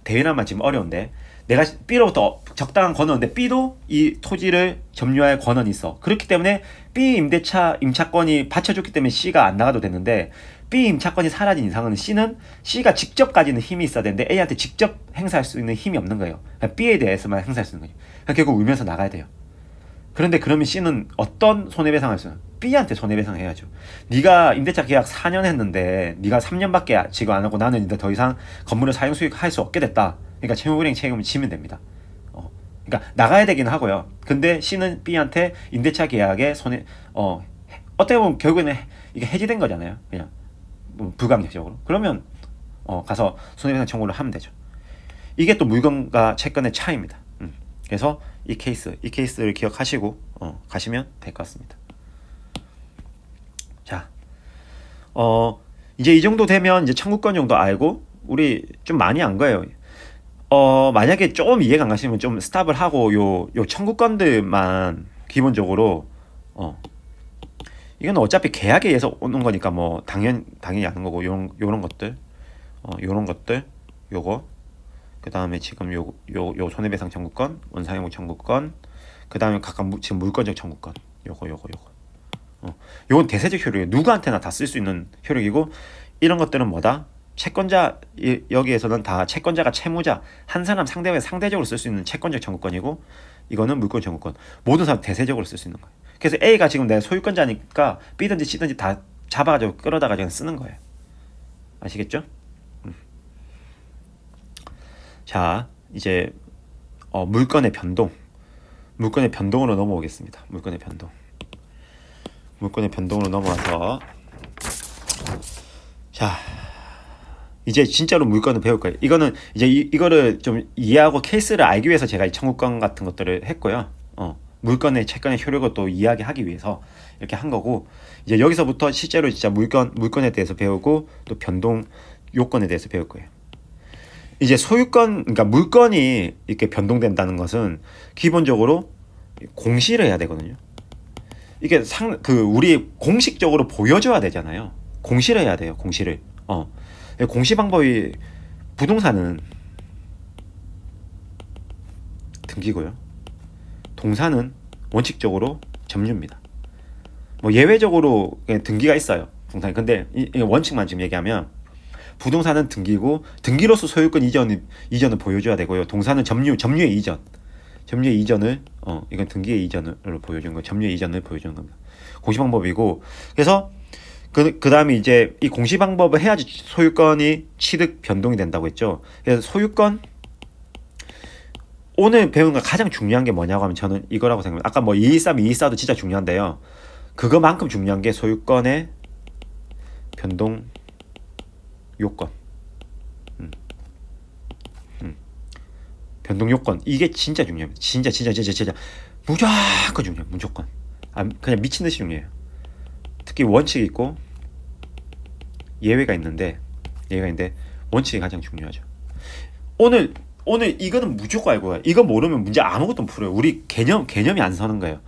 대위란말 지금 어려운데 내가 B로부터 적당한 권한인데 B도 이 토지를 점유할 권한이 있어. 그렇기 때문에 B 임차권이 받쳐줬기 때문에 C가 안 나가도 되는데 B 임차권이 사라진 이상은 C가 직접 가지는 힘이 있어야 되는데 A한테 직접 행사할 수 있는 힘이 없는 거예요. 그러니까 B에 대해서만 행사할 수 있는 거예요. 그러니까 결국 울면서 나가야 돼요. 그런데 그러면 C는 어떤 손해배상을 쓰는? B한테 손해배상해야죠. 네가 임대차 계약 4년 했는데 네가 3년밖에 지금 안 하고 나는 이제 더 이상 건물을 사용 수익할 수 없게 됐다. 그러니까 채무불이행 책임을 지면 됩니다. 그러니까 나가야 되긴 하고요. 근데 C는 B한테 임대차 계약에 어떻게 보면 결국에는 이게 해지된 거잖아요. 그냥 불강력적으로. 그러면 가서 손해배상 청구를 하면 되죠. 이게 또 물건과 채권의 차이입니다. 그래서 이 케이스를 기억하시고 가시면 될 것 같습니다. 자, 이제 이 정도 되면 이제 청구권 정도 알고 우리 좀 많이 안 거예요. 만약에 좀 이해가 안 가시면 좀 스탑을 하고 요 청구권들만 기본적으로 이건 어차피 계약에 의해서 오는 거니까 뭐 당연히 아는 거고 요런 것들 요거 그 다음에 지금 요 손해배상 청구권, 원상회복 청구권, 그 다음에 각각 지금 물권적 청구권, 요건 대세적 효력이에요. 누구한테나 다 쓸 수 있는 효력이고, 이런 것들은 뭐다? 채권자, 여기에서는 다 채권자가 채무자, 한 사람 상대적으로 쓸 수 있는 채권적 청구권이고, 이거는 물권 청구권. 모든 사람 대세적으로 쓸 수 있는 거예요. 그래서 A가 지금 내가 소유권자니까 B든지 C든지 다 잡아가지고 끌어다가 그냥 쓰는 거예요. 아시겠죠? 자, 이제 물건의 변동으로 넘어오겠습니다. 물건의 변동으로 넘어와서 자, 이제 진짜로 물건을 배울 거예요. 이거는 이제 이거를 좀 이해하고 케이스를 알기 위해서 제가 이 청구권 같은 것들을 했고요. 물건의 채권의 효력을 또 이야기하기 위해서 이렇게 한 거고, 이제 여기서부터 실제로 진짜 물건에 대해서 배우고 또 변동 요건에 대해서 배울 거예요. 이제 소유권, 그러니까 물건이 이렇게 변동된다는 것은 기본적으로 공시를 해야 되거든요. 이게 우리 공식적으로 보여줘야 되잖아요. 공시를 해야 돼요. 공시를. 공시 방법이 부동산은 등기고요. 동산은 원칙적으로 점유입니다. 뭐 예외적으로 등기가 있어요. 부동산이. 근데 이 원칙만 지금 얘기하면 부동산은 등기고, 등기로서 소유권 이전을 보여줘야 되고요. 동산은 점유의 이전을 이건 등기의 이전으로 보여준 거, 점유의 이전을 보여주는 겁니다. 공시 방법이고, 그래서 그 다음에 이제 이 공시 방법을 해야지 소유권이 취득 변동이 된다고 했죠. 그래서 소유권, 오늘 배운 거 가장 중요한 게 뭐냐고 하면 저는 이거라고 생각합니다. 아까 뭐 213, 224도 진짜 중요한데요. 그거만큼 중요한 게 소유권의 변동 요건. 변동 요건. 이게 진짜 중요합니다. 진짜 무조건 중요해요. 무조건. 그냥 미친 듯이 중요해요. 특히 원칙이 있고 예외가 있는데 원칙이 가장 중요하죠. 오늘 이거는 무조건 알고 가요. 이거 모르면 문제 아무것도 못 풀어요. 우리 개념이 안 서는 거예요.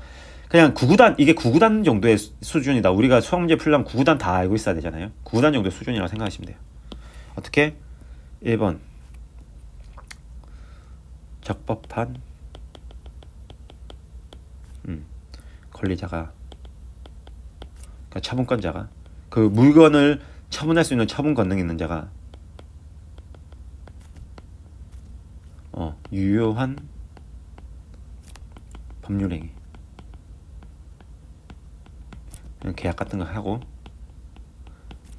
그냥 9구단 정도의 수준이다. 우리가 수학 문제 풀려면 9구단 다 알고 있어야 되잖아요. 9구단 정도의 수준이라고 생각하시면 돼요. 어떻게? 1번 적법한 권리자가, 그러니까 처분권자가, 그 물건을 처분할 수 있는 처분 권능이 있는 자가 유효한 법률행위, 계약 같은 거 하고,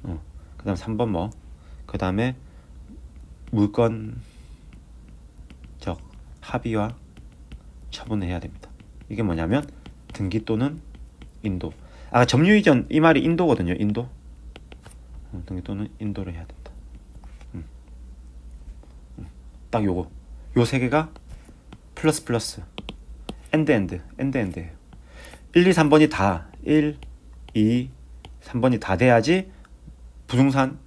그 다음 3번 그 다음에 물권적 합의와 처분을 해야 됩니다. 이게 뭐냐면 등기 또는 인도. 점유 이전, 이 말이 인도거든요. 인도. 등기 또는 인도를 해야 된다. 딱 요거. 요 세 개가 플러스 엔드 1, 2, 3번이 다 1, 2, 3번이 다 돼야지 부동산,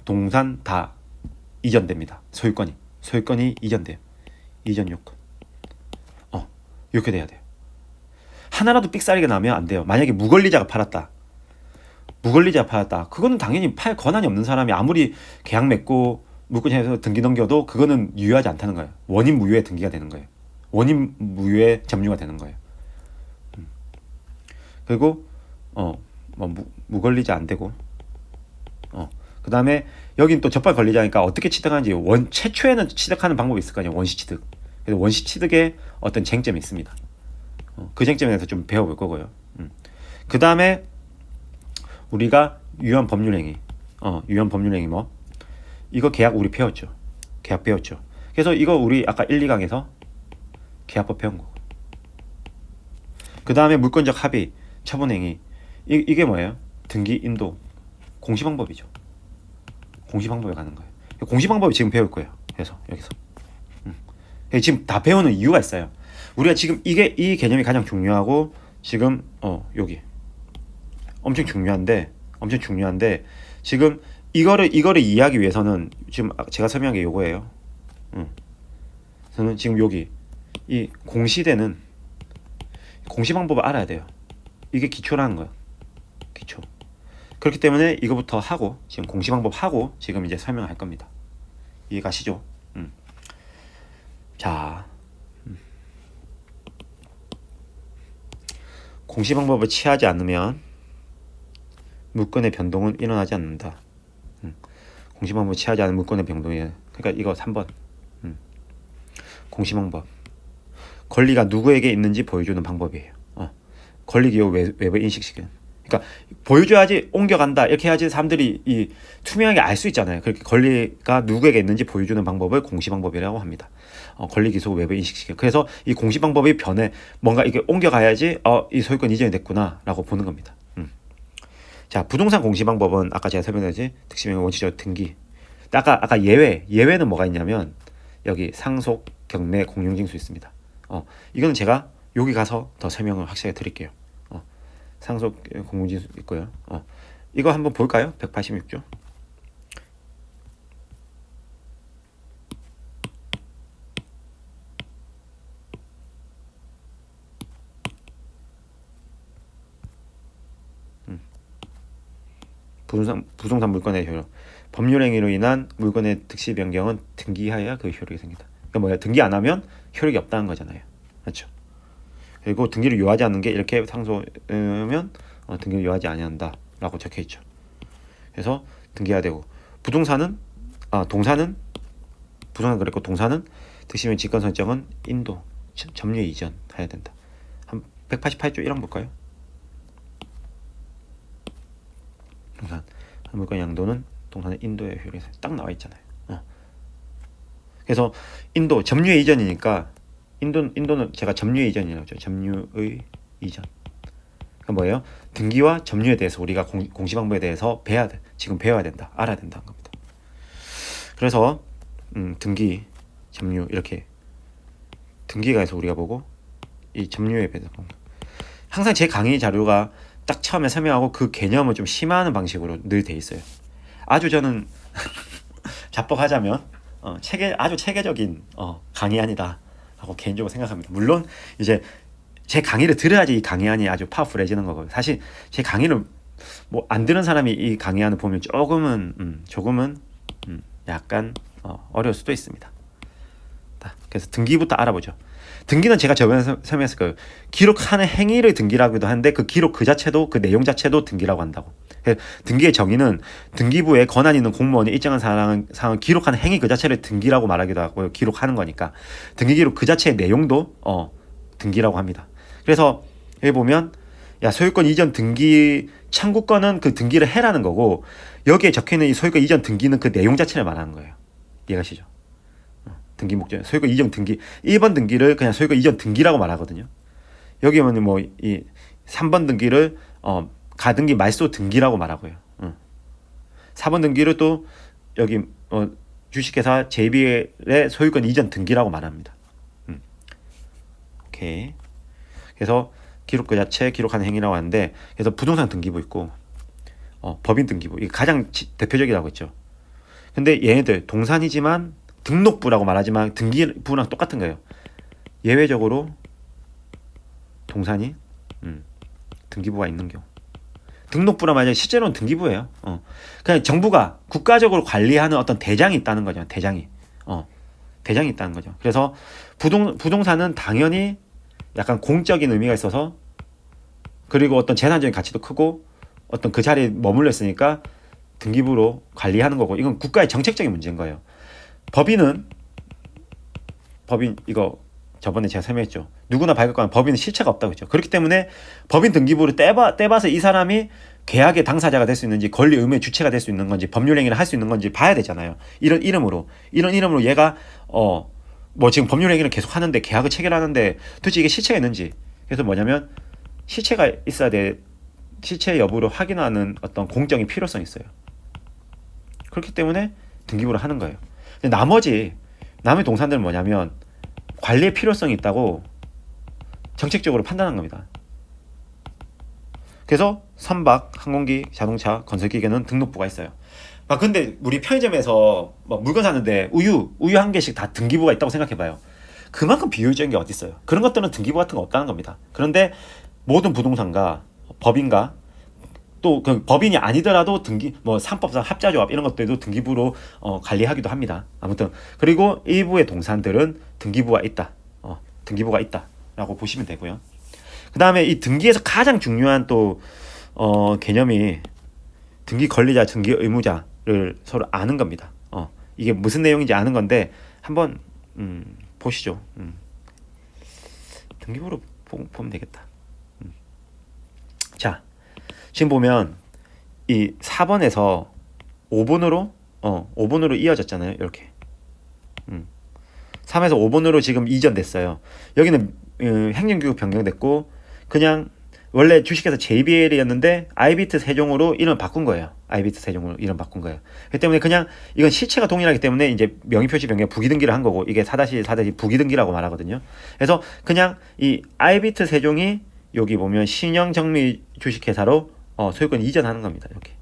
동산 다 이전됩니다. 소유권이 이전돼요. 이전 요건. 이렇게 돼야 돼요. 하나라도 삑사리가 나면 안 돼요. 만약에 무권리자가 팔았다. 그거는 당연히 팔 권한이 없는 사람이 아무리 계약 맺고 물권에서 등기 넘겨도 그거는 유효하지 않다는 거예요. 원인 무효의 등기가 되는 거예요. 원인 무효의 점유가 되는 거예요. 그리고 무권리자 안 되고, 그 다음에 여긴 또 적발 권리자니까 어떻게 취득하는지 최초에는 취득하는 방법이 있을 거 아니에요. 원시 취득. 그래서 원시 취득에 어떤 쟁점이 있습니다. 그 쟁점에 대해서 좀 배워볼 거고요. 그 다음에 우리가 유한 법률행위, 유한 법률행위 뭐 이거 계약 우리 배웠죠. 계약 배웠죠. 그래서 이거 우리 아까 1, 2강에서 계약법 배운 거고. 그 다음에 물권적 합의, 처분행위 이게 뭐예요? 등기, 인도, 공시방법이죠. 공시방법에 가는 거예요. 공시방법이 지금 배울 거예요. 그래서 여기서 지금 다 배우는 이유가 있어요. 우리가 지금 이 개념이 가장 중요하고 지금 여기 엄청 중요한데 지금 이거를 이해하기 위해서는 지금 제가 설명한 게 요거예요. 저는 지금 여기 이 공시되는 공시방법을 알아야 돼요. 이게 기초라는 거예요. 기초. 그렇기 때문에 이거부터 하고 지금 공시방법 하고 지금 이제 설명할 겁니다. 이해가시죠? 자, 공시방법을 취하지 않으면 물권의 변동은 일어나지 않는다. 공시방법을 취하지 않은 물권의 변동이 그러니까 이거 3번. 공시방법. 권리가 누구에게 있는지 보여주는 방법이에요. 권리 기호 외부 인식시키는. 그러니까 보여줘야지 옮겨간다 이렇게 해야지 사람들이 이 투명하게 알 수 있잖아요. 그렇게 권리가 누구에게 있는지 보여주는 방법을 공시방법이라고 합니다. 권리 기소 외부 인식시키는. 그래서 이 공시방법이 변해 뭔가 이게 옮겨가야지 이 소유권 이전이 됐구나라고 보는 겁니다. 자, 부동산 공시방법은 아까 제가 설명했지 특징의 원칙적 등기. 아까 예외는 뭐가 있냐면 여기 상속, 경매, 공용징수 있습니다. 이거는 제가 여기 가서 더 설명을 확실하게 드릴게요. 상속, 공용징수 있고요. 이거 한번 볼까요? 186조. 부동산 물권의 효력. 법률행위로 인한 물권의 득실 변경은 등기하여야 그 효력이 생긴다. 그러니까 뭐야? 등기 안 하면 효력이 없다는 거잖아요. 그렇죠? 그리고 등기를 요하지 않는 게 이렇게 상소면 등기를 요하지 아니한다라고 적혀 있죠. 그래서 등기해야 되고 동사는 그랬고 동사는 득실면 직권 설정은 인도 점유 이전 해야 된다. 한 188조 1항 볼까요? 동산 물권 양도는 동산의 인도의 효력이 딱 나와 있잖아요. 그래서 인도 점유의 이전이니까 인도는 제가 점유의 이전이라고 했죠. 점유의 이전. 그러니까 뭐예요? 등기와 점유에 대해서 우리가 공시방법에 대해서 지금 배워야 된다. 알아야 된다는 겁니다. 그래서 등기, 점유 이렇게 등기가 해서 우리가 보고 이 점유에 대해서 항상 제 강의 자료가 딱 처음에 설명하고 그 개념을 좀 심화하는 방식으로 늘 돼 있어요. 아주 저는 자뻑하자면 아주 체계적인 강의안이다 라고 개인적으로 생각합니다. 물론 이제 제 강의를 들어야지 이 강의안이 아주 파워풀해지는 거고 사실 제 강의를 뭐 안 들은 사람이 이 강의안을 보면 조금은 약간 어려울 수도 있습니다. 그래서 등기부터 알아보죠. 등기는 제가 저번에 설명했을 거예요. 기록하는 행위를 등기라고도 하는데 그 기록 그 자체도 그 내용 자체도 등기라고 한다고. 등기의 정의는 등기부에 권한 있는 공무원이 일정한 사항을 기록하는 행위 그 자체를 등기라고 말하기도 하고요. 기록하는 거니까 등기 기록 그 자체의 내용도 등기라고 합니다. 그래서 여기 보면 소유권 이전 등기 청구권은 그 등기를 해라는 거고 여기에 적혀있는 이 소유권 이전 등기는 그 내용 자체를 말하는 거예요. 이해가시죠? 등기 목적, 소유권 이전 등기 1번 등기를 그냥 소유권 이전 등기라고 말하거든요. 여기 보면 뭐 이 3번 등기를 가등기 말소 등기라고 말하고요. 4번 등기를 또 여기 주식회사 JBL의 소유권 이전 등기라고 말합니다. 오케이. 그래서 기록 그 자체 기록하는 행위라고 하는데 그래서 부동산 등기부 있고 법인 등기부 이게 가장 대표적이라고 했죠. 근데 얘네들 동산이지만 등록부라고 말하지만 등기부랑 똑같은 거예요. 예외적으로 동산이 등기부가 있는 경우. 등록부란 말이야 실제로는 등기부예요. 그냥 정부가 국가적으로 관리하는 어떤 대장이 있다는 거죠. 대장이 있다는 거죠. 그래서 부동산은 당연히 약간 공적인 의미가 있어서 그리고 어떤 재산적인 가치도 크고 어떤 그 자리에 머물러 있으니까 등기부로 관리하는 거고 이건 국가의 정책적인 문제인 거예요. 법인 이거 저번에 제가 설명했죠. 누구나 발급권 법인은 실체가 없다고 했죠. 그렇기 때문에 법인 등기부를 떼봐서 이 사람이 계약의 당사자가 될 수 있는지, 권리 의무의 주체가 될 수 있는 건지, 법률 행위를 할 수 있는 건지 봐야 되잖아요. 이런 이름으로 얘가 뭐 지금 법률 행위를 계속 하는데, 계약을 체결하는데 도대체 이게 실체가 있는지. 그래서 뭐냐면 실체가 있어야 돼. 실체 여부를 확인하는 어떤 공정의 필요성이 있어요. 그렇기 때문에 등기부를 하는 거예요. 근데 남의 동산들은 뭐냐면 관리의 필요성이 있다고 정책적으로 판단한 겁니다. 그래서 선박, 항공기, 자동차, 건설기계는 등록부가 있어요. 근데 우리 편의점에서 막 물건 사는데 우유 한 개씩 다 등기부가 있다고 생각해봐요. 그만큼 비효율적인 게 어디 있어요. 그런 것들은 등기부 같은 거 없다는 겁니다. 그런데 모든 부동산과 법인과 또 그 법인이 아니더라도 뭐 상법상 합자조합 이런 것들도 등기부로 관리하기도 합니다. 아무튼 그리고 일부의 동산들은 등기부가 있다라고 보시면 되고요. 그 다음에 이 등기에서 가장 중요한 또 개념이 등기 권리자, 등기 의무자를 서로 아는 겁니다. 이게 무슨 내용인지 아는 건데 한번 보시죠. 등기부로 보면 되겠다. 자, 지금 보면 이 4번에서 5번으로 이어졌잖아요. 이렇게 3에서 5번으로 지금 이전됐어요. 여기는 행정규칙 변경됐고 그냥 원래 주식회사 JBL이었는데 아이비트 세종으로 이름 바꾼 거예요. 그렇기 때문에 그냥 이건 실체가 동일하기 때문에 이제 명의표시 변경 부기등기를 한 거고, 이게 4-4- 부기등기라고 말하거든요. 그래서 그냥 이 아이비트 세종이 여기 보면 신영정미 주식회사로 소유권 이전하는 겁니다. 이렇게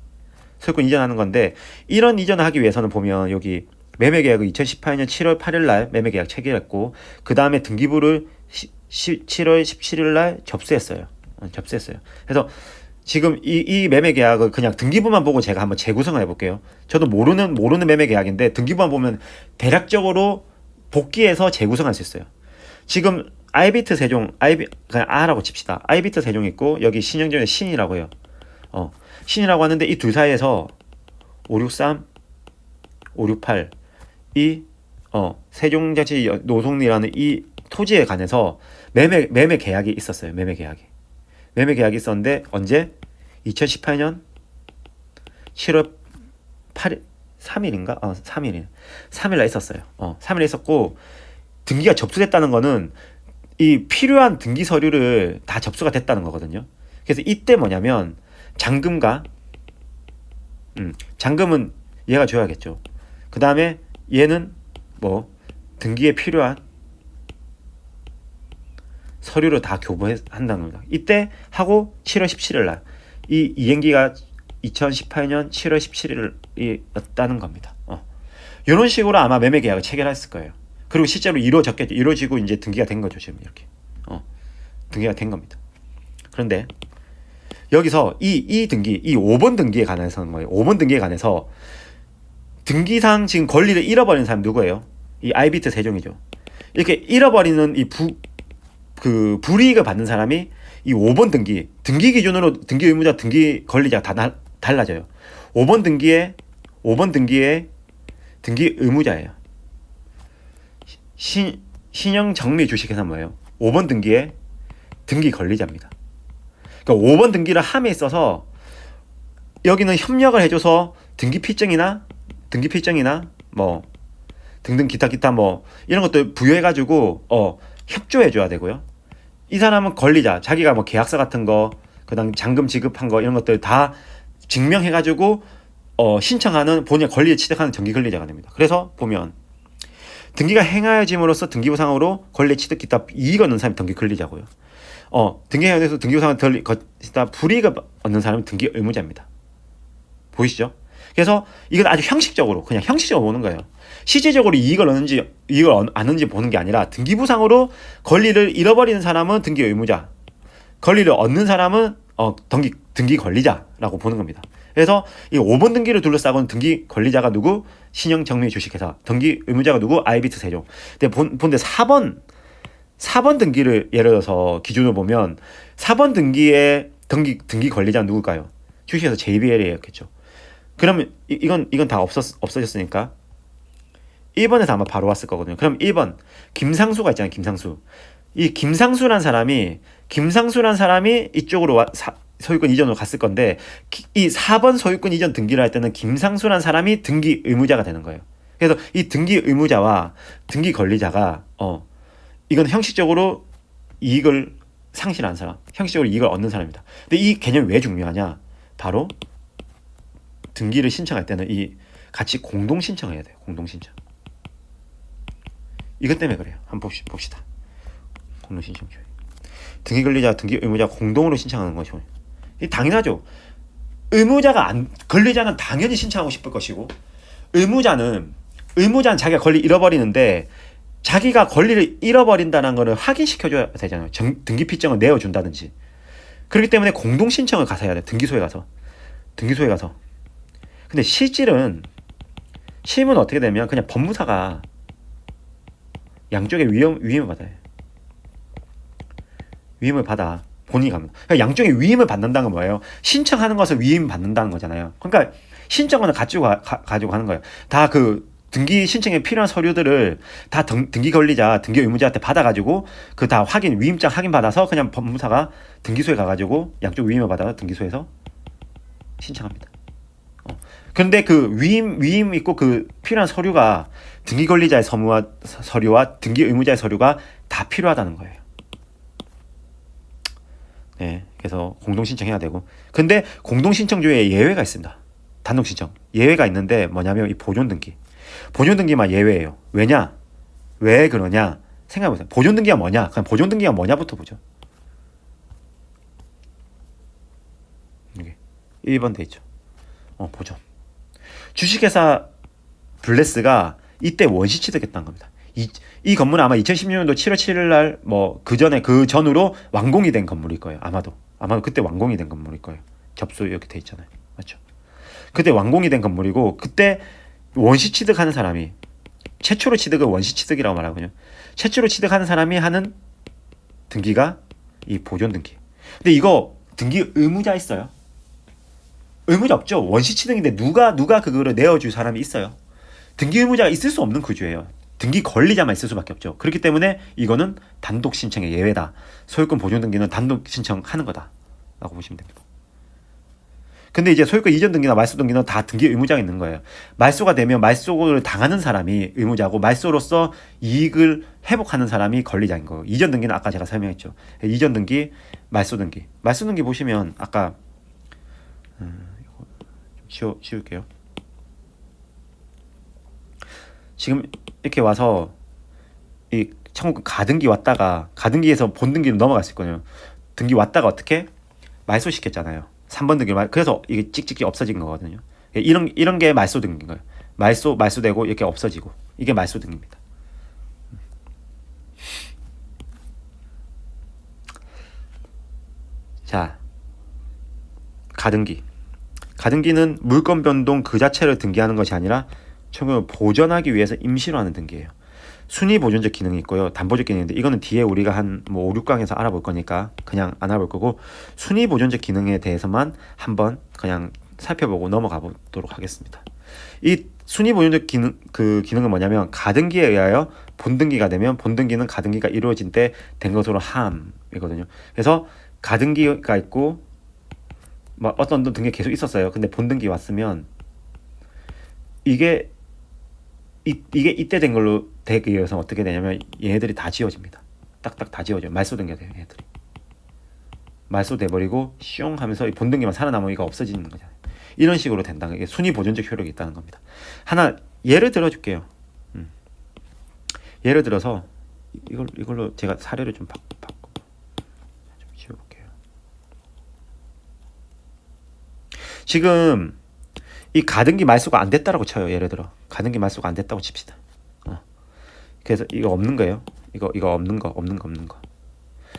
소유권 이전하는 건데, 이런 이전을 하기 위해서는 보면 여기 매매계약을 2018년 7월 8일 날 매매계약 체결했고, 그 다음에 등기부를 7월 17일 날 접수했어요. 그래서 지금 이 매매계약을 그냥 등기부만 보고 제가 한번 재구성을 해볼게요. 저도 모르는 매매계약인데 등기부만 보면 대략적으로 복귀해서 재구성할 수 있어요. 지금 아이비트 세종, 그냥 A라고 칩시다. 아이비트 세종 있고 여기 신영정의 신이라고 해요. 신이라고 하는데 이 둘 사이에서 563, 568 이 세종자치 노송리라는 이 토지에 관해서 매매 계약이 있었어요. 매매 계약이 있었는데 언제? 2018년 7월 8일 3일인가? 3일에 있었어요. 3일에 있었고, 등기가 접수됐다는 거는 이 필요한 등기 서류를 다 접수가 됐다는 거거든요. 그래서 이때 뭐냐면 잔금과 잔금은 얘가 줘야겠죠. 그 다음에 얘는 뭐 등기에 필요한 서류를 다 교부한다는 겁니다. 이때 하고 7월 17일 날 이 이행기가 2018년 7월 17일이었다는 겁니다. 이런 식으로 아마 매매 계약을 체결했을 거예요. 그리고 실제로 이루어졌겠죠. 이루어지고 이제 등기가 된 거죠. 지금 이렇게 등기가 된 겁니다. 그런데 여기서 이 등기, 이 5번 등기에 관해서는 뭐예요? 5번 등기에 관해서 등기상 지금 권리를 잃어버린 사람 누구예요? 이 아이비트 세종이죠. 이렇게 잃어버리는 이 불이익을 받는 사람이 이 5번 등기 기준으로 등기 의무자, 등기 권리자가 다 달라져요. 5번 등기에 등기 의무자예요. 신영정미 주식회사 뭐예요? 5번 등기에 등기 권리자입니다. 그러니까 5번 등기를 함에 있어서 여기는 협력을 해줘서 등기 필증이나 뭐 등등 기타 뭐 이런 것들 부여해가지고 협조해줘야 되고요. 이 사람은 권리자, 자기가 뭐 계약서 같은 거, 그다음 잔금 지급한 거 이런 것들 다 증명해가지고 신청하는 본인의 권리에 취득하는 정기 권리자가 됩니다. 그래서 보면 등기가 행하여짐으로써 등기부상으로 권리 취득 기타 이익 얻는 사람이 등기 권리자고요. 등기 행위에서 등기부상을 거치다 불이익을 얻는 사람이 등기 의무자입니다. 보이시죠? 그래서 이건 아주 형식적으로 보는 거예요. 실질적으로 이익을 얻는지 보는 게 아니라 등기부상으로 권리를 잃어버리는 사람은 등기 의무자, 권리를 얻는 사람은 등기 권리자라고 보는 겁니다. 그래서 이 5번 등기를 둘러싸고는 등기 권리자가 누구? 신영정미 주식회사. 등기 의무자가 누구? 아이비트 세종. 근데 4번 등기를 예를 들어서 기준으로 보면 4번 등기의 등기 권리자는 누굴까요? 주식회사 JBL이었겠죠. 그러면 이건 다 없어졌으니까 1번에서 아마 바로 왔을 거거든요. 그럼 1번 김상수가 있잖아요. 김상수. 이 김상수란 사람이 이쪽으로 소유권 이전으로 갔을 건데 이 4번 소유권 이전 등기를 할 때는 김상수란 사람이 등기 의무자가 되는 거예요. 그래서 이 등기 의무자와 등기 권리자가 이건 형식적으로 이익을 상실한 사람, 형식적으로 이익을 얻는 사람입니다. 근데 이 개념이 왜 중요하냐? 바로 등기를 신청할 때는 이 같이 공동 신청해야 돼요. 공동 신청. 이것 때문에 그래요. 한번 봅시다. 공동 신청 조회. 등기 권리자, 등기 의무자 공동으로 신청하는 것이 당연하죠. 권리자는 당연히 신청하고 싶을 것이고 의무자는 자기가 권리 잃어버리는데 자기가 권리를 잃어버린다는 거를 확인시켜줘야 되잖아요. 등기 피증을 내어준다든지. 그렇기 때문에 공동 신청을 가서 해야 돼. 등기소에 가서. 근데 실질은 실무는 어떻게 되면 그냥 법무사가 양쪽의 위임을 받아요. 위임을 받아. 본인이 갑니다. 그러니까 양쪽의 위임을 받는다는 건 뭐예요? 신청하는 것을 위임 받는다는 거잖아요. 그러니까 신청은 가지고 가는 거예요. 다 그 등기 신청에 필요한 서류들을 다 등기 권리자, 등기 의무자한테 받아가지고 그 다 위임장 확인 받아서 그냥 법무사가 등기소에 가가지고 양쪽 위임을 받아서 등기소에서 신청합니다. 그런데 그 위임 있고 그 필요한 서류가 등기 권리자의 서류와 등기 의무자의 서류가 다 필요하다는 거예요. 네, 그래서 공동 신청해야 되고. 근데 공동 신청 중에 예외가 있습니다. 단독 신청 예외가 있는데 뭐냐면 이 보존 등기만 예외예요. 왜 그러냐 생각해보세요. 보존 등기가 뭐냐? 그냥 보존 등기가 뭐냐부터 보죠. 이게 1번 돼 있죠. 보존. 주식회사 블레스가 이때 원시 취득했다는 겁니다. 이 건물은 아마 2016년도 7월 7일 날 그 전으로 완공이 된 건물일 거예요. 아마도 그때 완공이 된 건물일 거예요. 접수 이렇게 돼 있잖아요. 맞죠? 그때 완공이 된 건물이고 그때 원시 취득하는 사람이 최초로 취득을 원시 취득이라고 말하거든요. 최초로 취득하는 사람이 하는 등기가 이 보존 등기. 근데 이거 등기 의무자 있어요? 의무자 없죠. 원시 취득인데 누가 그거를 내어줄 사람이 있어요? 등기 의무자가 있을 수 없는 구조예요. 등기 권리자만 있을 수밖에 없죠. 그렇기 때문에 이거는 단독 신청의 예외다. 소유권 보존 등기는 단독 신청하는 거다 라고 보시면 됩니다. 근데 이제 소유권 이전 등기나 말소 등기는 다 등기 의무자가 있는 거예요. 말소가 되면 말소를 당하는 사람이 의무자고 말소로서 이익을 회복하는 사람이 권리자인 거예요. 이전 등기는 아까 제가 설명했죠. 이전 등기, 말소 등기 보시면 아까 지울게요. 지금 이렇게 와서 이 청구권 가등기 왔다가 가등기에서 본등기로 넘어갔을 거예요. 등기 왔다가 어떻게 말소시켰잖아요. 3번 등기 그래서 이게 찍찍이 없어진 거거든요. 이런 게 말소 등기인 거예요. 말소되고 이렇게 없어지고 이게 말소 등기입니다. 자, 가등기는 물권 변동 그 자체를 등기하는 것이 아니라 청구를 보전하기 위해서 임시로 하는 등기예요. 순위 보존적 기능이 있고요. 담보적 기능인데 이거는 뒤에 우리가 한 5, 6강에서 알아볼 거니까 그냥 안 알아볼 거고 순위 보존적 기능에 대해서만 한번 그냥 살펴보고 넘어가 보도록 하겠습니다. 이 순위 보존적 기능은 뭐냐면 가등기에 의하여 본등기가 되면 본등기는 가등기가 이루어진 때 된 것으로 함이거든요. 그래서 가등기가 있고 어떤 등기 계속 있었어요. 근데 본등기 왔으면 이게 이때 된 걸로 되기 위해서 어떻게 되냐면 얘네들이 다 지워집니다. 딱딱 다 지워져요. 말소 등기가 돼요. 얘네들이 말소 돼버리고 슝 하면서 이 본등기만 살아남으면 이거 없어지는 거잖아요. 이런 식으로 된다는 게 순위 보존적 효력이 있다는 겁니다. 하나 예를 들어줄게요. 예를 들어서 이걸로 제가 사례를 좀 바꿔 좀 지워볼게요. 지금 이 가등기 말소가 안 됐다라고 쳐요. 예를 들어 가등기 말소가 안 됐다고 칩시다. 그래서 이거 없는 거예요. 이거 없는 거.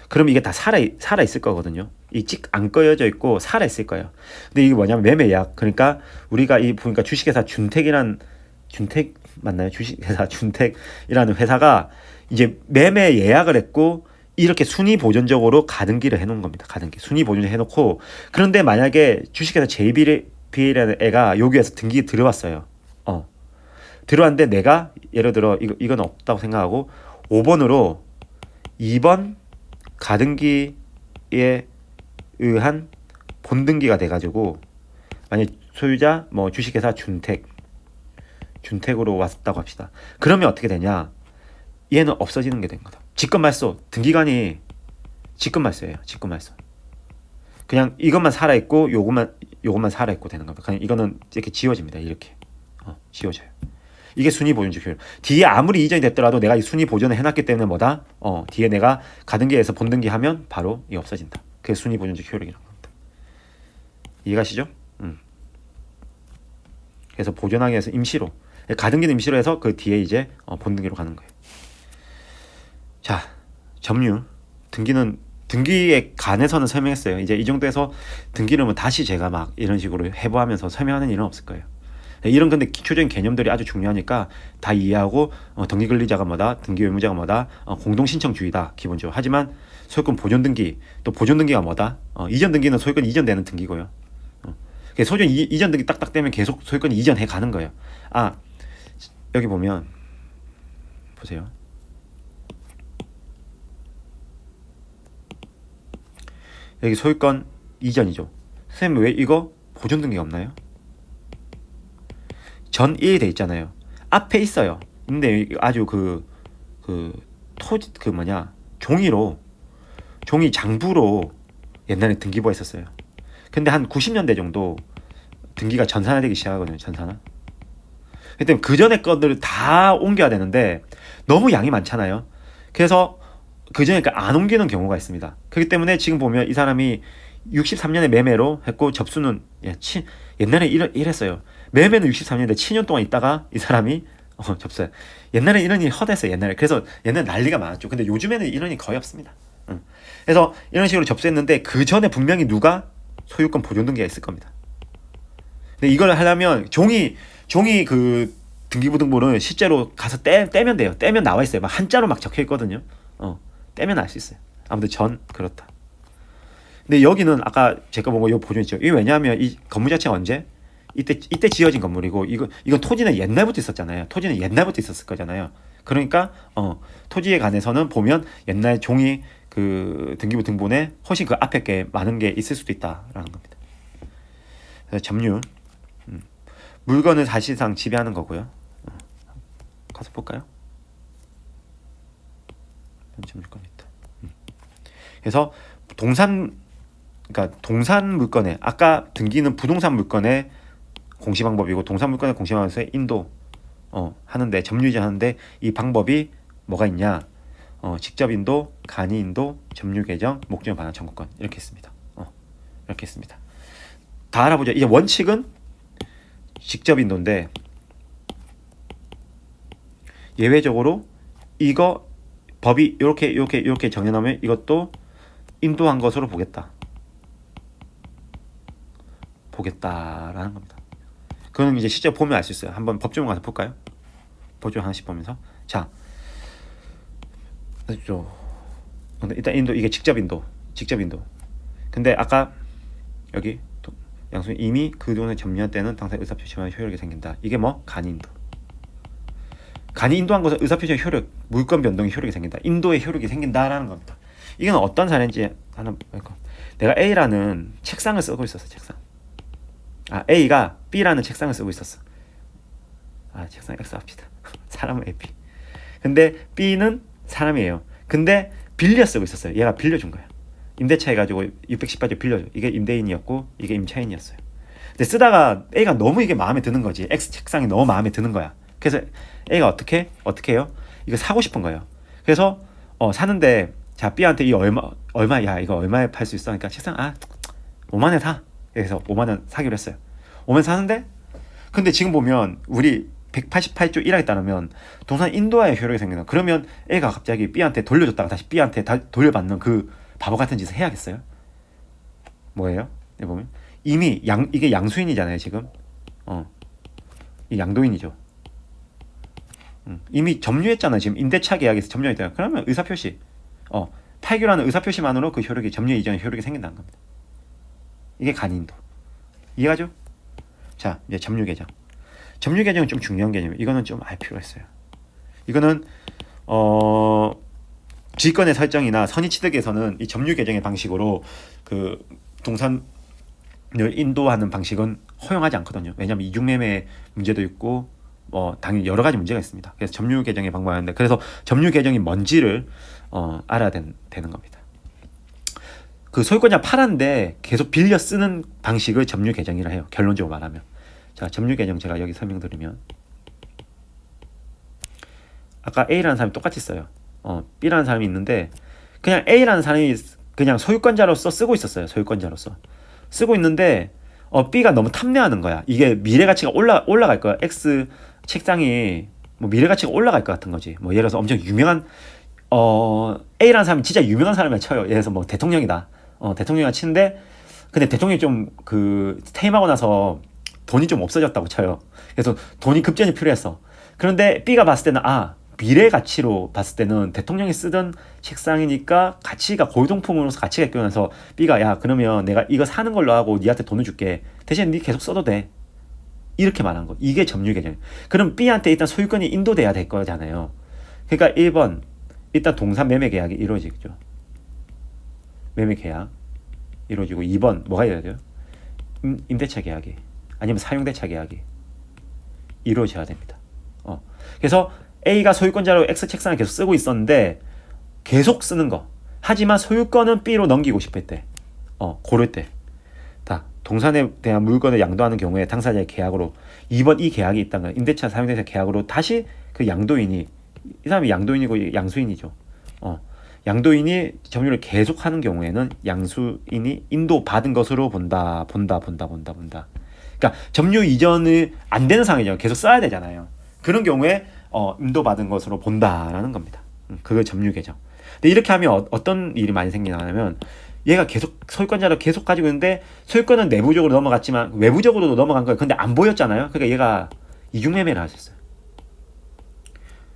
그럼 이게 다 살아 있을 거거든요. 이 안 꺼여져 있고 살아 있을 거예요. 근데 이게 뭐냐면 매매 예약. 그러니까 우리가 보니까 주식회사 준택 맞나요? 주식회사 준택이라는 회사가 이제 매매 예약을 했고 이렇게 순위 보존적으로 가등기를 해놓은 겁니다. 가등기 순위 보존 해놓고 그런데 만약에 주식회사 JB라는 애가 여기에서 등기 들어왔어요. 들어왔는데 내가 예를 들어 이건 없다고 생각하고 5번으로 2번 가등기에 의한 본등기가 돼가지고 만약 소유자 뭐 주식회사 준택으로 왔다고 합시다. 그러면 어떻게 되냐? 얘는 없어지는 게 된 거다. 직권말소 등기관이 직권말소예요. 직권말소. 그냥 이것만 살아있고 요것만 살아있고 되는 겁니다. 그냥 이거는 이렇게 지워집니다. 이렇게 지워져요. 이게 순위보존적 효율. 뒤에 아무리 이전이 됐더라도 내가 이 순위보존을 해놨기 때문에 뭐다? 뒤에 내가 가등기에서 본등기하면 바로 이게 없어진다. 그게 순위보존적 효력이라는 겁니다. 이해가시죠? 그래서 보존하기 위해서 임시로 가등기는 임시로 해서 그 뒤에 이제 본등기로 가는 거예요. 자, 점유. 등기에 관해서는 설명했어요. 이제 이 정도에서 등기를 뭐 다시 제가 막 이런 식으로 해부하면서 설명하는 일은 없을 거예요. 이런 근데 기초적인 개념들이 아주 중요하니까 다 이해하고 등기 권리자가 뭐다, 등기 의무자가 뭐다, 공동 신청주의다 기본적으로. 하지만 소유권 보존 등기, 또 보존 등기가 뭐다? 이전 등기는 소유권 이전되는 등기고요. 소유권 이전 등기 딱딱 되면 계속 소유권 이전해 가는 거예요. 여기 보면 보세요. 여기 소유권 이전이죠. 선생님 왜 이거 보존 등기가 없나요? 전 1이 돼 있잖아요. 앞에 있어요. 근데 아주 종이 장부로 옛날에 등기부가 있었어요. 근데 한 90년대 정도 등기가 전산화되기 시작하거든요. 전산화. 그때 그 전에 것들을 다 옮겨야 되는데 너무 양이 많잖아요. 그래서 그 전에 안 옮기는 경우가 있습니다. 그렇기 때문에 지금 보면 이 사람이 63년에 매매로 했고 접수는 옛날에 이랬어요. 매매는 63년인데 7년 동안 있다가 이 사람이 접수해. 옛날에 이런 일이 허대했어요. 옛날에. 그래서 옛날에 난리가 많았죠. 근데 요즘에는 이런 일이 거의 없습니다. 그래서 이런 식으로 접수했는데 그 전에 분명히 누가 소유권 보존 등기가 있을 겁니다. 근데 이걸 하려면 종이 그 등기부 등본을 실제로 가서 떼면 돼요. 떼면 나와 있어요. 막 한자로 막 적혀 있거든요. 떼면 알 수 있어요. 아무튼 그렇다. 근데 여기는 아까 제가 본 거 요 보존 있죠. 이게 왜냐하면 이 건물 자체가 언제? 이때 지어진 건물이고 이건 토지는 옛날부터 있었잖아요. 토지는 옛날부터 있었을 거잖아요. 그러니까 토지에 관해서는 보면 옛날 종이 그 등기부 등본에 훨씬 그 앞에 게 많은 게 있을 수도 있다라는 겁니다. 그래서 점유. 물건을 사실상 지배하는 거고요. 가서 볼까요? 점유권이 있다. 그래서 동산 물건에 아까 등기는 부동산 물건의 공시 방법이고 동산 물건의 공시 방법에서 인도 하는데 점유이전 하는데 이 방법이 뭐가 있냐? 직접 인도, 간이 인도, 점유 개정, 목적의 반환 청구권 이렇게 있습니다. 이렇게 있습니다. 다 알아보죠. 이제 원칙은 직접 인도인데 예외적으로 이거 법이 이렇게 정해놓으면 이것도 인도한 것으로 보겠다라는 겁니다. 그거는 이제 실제 보면 알 수 있어요. 한번 법조문 가서 볼까요? 법조문 하나씩 보면서 자, 일단 인도 이게 직접 인도. 근데 아까 여기 양수인 이미 그 돈을 점유한 때는 당사의 의사표시만 효력이 생긴다. 이게 뭐 간인도. 간이 인도한 것은 의사표시의 효력, 물권 변동의 효력이 생긴다. 인도의 효력이 생긴다라는 겁니다. 이건 어떤 사례인지 하나 볼까? 내가 A라는 책상을 쓰고 있었어. 책상. A가 B라는 책상을 쓰고 있었어. 책상 X 합시다. 사람은 AP. 근데 B는 사람이에요. 근데 빌려 쓰고 있었어요. 얘가 빌려준 거야. 임대차 해가지고 618조 빌려줘. 이게 임대인이었고 이게 임차인이었어요. 근데 쓰다가 A가 너무 이게 마음에 드는 거지. X 책상이 너무 마음에 드는 거야. 그래서 A가 어떻게 해요? 이거 사고 싶은 거예요. 그래서 사는데 자 B한테 이 얼마야 이거 얼마에 팔 수 있어? 그러니까 책상 5만 원에 사. 그래서 5만 원 사기로 했어요. 5만 원 사는데 근데 지금 보면 우리 188조 1항에 따르면 동산 인도화의 효력이 생긴다. 그러면 A가 갑자기 B한테 돌려줬다가 다시 B한테 돌려받는 그 바보 같은 짓을 해야겠어요? 뭐예요? 여기 보면 이미 이게 양수인이잖아요 지금. 이 양도인이죠. 이미 점유했잖아요. 지금 임대차 계약에서 점유했잖아요. 그러면 의사표시 팔기라는 의사표시만으로 그 효력이 점유 이전의 효력이 생긴다는 겁니다. 이게 간인도. 이해가죠? 자 이제 점유 개정. 점유 개정은 좀 중요한 개념이에요. 이거는 좀 알 필요가 있어요. 이거는 지권의 설정이나 선의취득에서는 이 점유 계정의 방식으로 그 동산을 인도하는 방식은 허용하지 않거든요. 왜냐하면 이중매매 문제도 있고 당연히 여러 가지 문제가 있습니다. 그래서 점유 계정의 방법을 하는데, 그래서 점유 계정이 뭔지를 알아야 되는 겁니다. 그 소유권자 팔았는데 계속 빌려 쓰는 방식을 점유 계정이라 해요. 결론적으로 말하면. 자, 점유 계정 제가 여기 설명드리면, 아까 A라는 사람이 똑같이 써요. B라는 사람이 있는데 그냥 A라는 사람이 그냥 소유권자로서 쓰고 있었어요. 소유권자로서 쓰고 있는데 B가 너무 탐내하는 거야. 이게 미래 가치가 올라갈 거야. X 책상이 뭐 미래 가치가 올라갈 것 같은 거지. 뭐 예를 들어서 엄청 유명한 A라는 사람이 진짜 유명한 사람이라 쳐요. 예를 들어서 뭐 대통령이다. 대통령이라 치는데, 근데 대통령이 좀 퇴임하고 나서 돈이 좀 없어졌다고 쳐요. 그래서 돈이 급전이 필요했어. 그런데 B가 봤을 때는 미래 가치로 봤을 때는 대통령이 쓰던 책상이니까 가치가 고유동품으로서 가치가 있면서 B가 야 그러면 내가 이거 사는 걸로 하고 니한테 돈을 줄게. 대신 니 계속 써도 돼. 이렇게 말한 거. 이게 점유 계정. 그럼 B한테 일단 소유권이 인도돼야 될 거잖아요. 그러니까 1번 일단 동산 매매 계약이 이루어지죠. 매매 계약 이루어지고, 2번 뭐가 이루어야 돼요? 임대차 계약이 아니면 사용대차 계약이 이루어져야 됩니다. 그래서 A가 소유권자로 X 책상을 계속 쓰고 있었는데 계속 쓰는 거. 하지만 소유권은 B로 넘기고 싶을 때, 고를 때, 동산에 대한 물건을 양도하는 경우에 당사자의 계약으로 2번 이 계약이 있다는 거예요. 임대차 사용대차 계약으로 다시 그 양도인이, 이 사람이 양도인이고 양수인이죠. 양도인이 점유를 계속하는 경우에는 양수인이 인도받은 것으로 본다. 그러니까 점유 이전이 안 되는 상황이죠. 계속 써야 되잖아요. 그런 경우에 인도받은 것으로 본다라는 겁니다. 그걸 점유 계정. 근데 이렇게 하면 어떤 일이 많이 생기냐면, 얘가 계속 소유권자로 계속 가지고 있는데 소유권은 내부적으로 넘어갔지만 외부적으로도 넘어간 거예요. 근데 안 보였잖아요. 그러니까 얘가 이중매매를 하셨어요.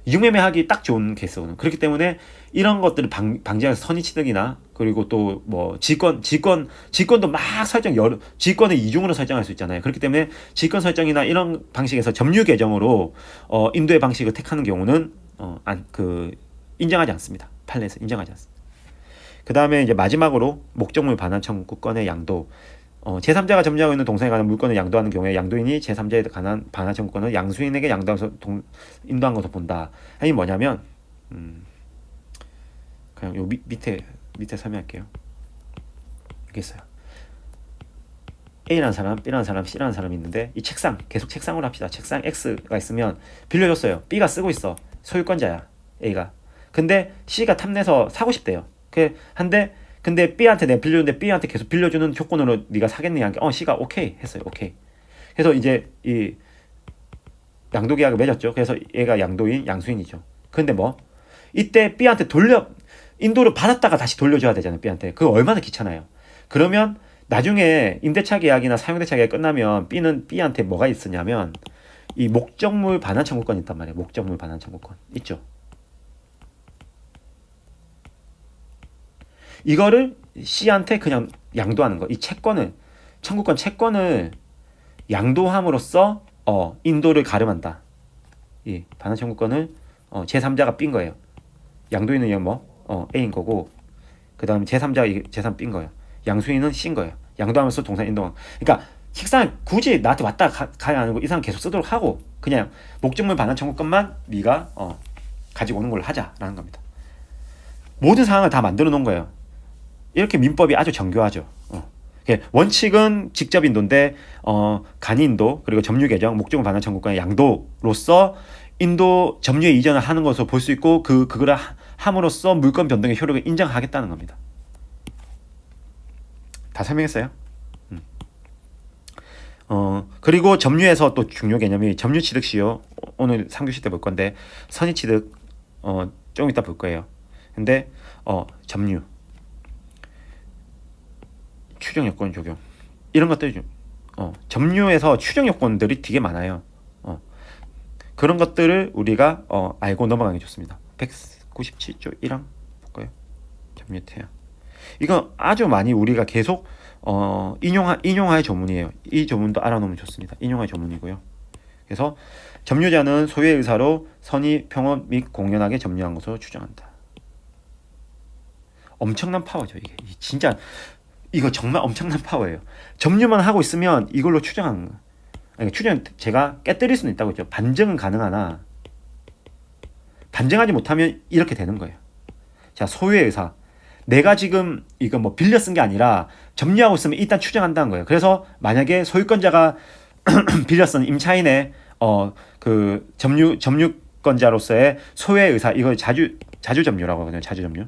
이중매매하기 딱 좋은 케이스거든요. 그렇기 때문에 이런 것들을 방지하는 선의취득이나, 그리고 또 뭐 지권도 막 지권을 이중으로 설정할 수 있잖아요. 그렇기 때문에 지권 설정이나 이런 방식에서 점유 계정으로 인도의 방식을 택하는 경우는 인정하지 않습니다. 판례에서 인정하지 않습니다. 그 다음에 이제 마지막으로 목적물 반환 청구권의 양도. 제3자가 점유하고 있는 동산에 관한 물건을 양도하는 경우에 양도인이 제3자에 관한 반환 청구권을 양수인에게 양도해서 인도한 것으로 본다. 아니 뭐냐면 그냥 요 밑에 설명할게요. 이게 있어요. A라는 사람, B라는 사람, C라는 사람이 있는데 이 책상, 계속 책상으로 합시다. 책상 X가 있으면 빌려줬어요. B가 쓰고 있어. 소유권자야, A가. 근데 C가 탐내서 사고 싶대요. 근데 B한테 내가 빌려줬는데 B한테 계속 빌려주는 조건으로 네가 사겠니? 하니까 C가 오케이 했어요. 오케이. 그래서 이제 이 양도 계약을 맺었죠. 그래서 얘가 양도인, 양수인이죠. 근데 이때 B한테 인도를 받았다가 다시 돌려줘야 되잖아요. B한테. 그거 얼마나 귀찮아요. 그러면 나중에 임대차 계약이나 사용대차 계약이 끝나면 B한테 뭐가 있었냐면 이 목적물 반환 청구권이 있단 말이에요. 목적물 반환 청구권 있죠. 이거를 C한테 그냥 양도하는 거. 이 청구권 채권을 양도함으로써 인도를 가름한다. 이 반환 청구권을 제3자가 삔 거예요. 양도인은 A인 거고, 그 다음에 제3자가 제3 삔 거예요. 양수인은 C인 거예요. 양도하면서 동산 인도. 그러니까 식상을 굳이 나한테 왔다 가야 하는 거 이 사람 계속 쓰도록 하고, 그냥 목적물 반환 청구권만 네가 가지고 오는 걸로 하자라는 겁니다. 모든 상황을 다 만들어 놓은 거예요. 이렇게 민법이 아주 정교하죠. 원칙은 직접 인도인데 간이 인도, 그리고 점유 계정, 목적물 반환 청구권의 양도로서 인도 점유의 이전을 하는 것으로 볼 수 있고, 그걸 함으로써 물권 변동의 효력을 인정하겠다는 겁니다. 다 설명했어요? 그리고 점유에서 또 중요 개념이 점유 취득 시효. 오늘 3교시 때 볼 건데 선의 취득 조금 이따 볼 거예요. 근데 점유 추정 요건 적용 이런 것들이 좀 점유에서 추정 요건들이 되게 많아요. 그런 것들을 우리가 알고 넘어가는 게 좋습니다. 197조 1항 볼까요? 점유 태양. 이건 아주 많이 우리가 계속 인용할 조문이에요. 이 조문도 알아놓으면 좋습니다. 인용할 조문이고요. 그래서 점유자는 소유의 의사로 선의, 평온 및 공연하게 점유한 것으로 추정한다. 엄청난 파워죠 이게. 진짜 이거 정말 엄청난 파워예요. 점유만 하고 있으면 이걸로 추정한 거. 아니, 추정 제가 깨뜨릴 수는 있다고 했죠. 반증은 가능하나 반증하지 못하면 이렇게 되는 거예요. 자, 소유의 의사. 내가 지금 이거 뭐 빌려 쓴 게 아니라 점유하고 있으면 일단 추정한다는 거예요. 그래서 만약에 소유권자가 빌려 쓴 임차인의 그 점유권자로서의 소유의 의사, 이걸 자주 점유라고 하거든요. 자주 점유.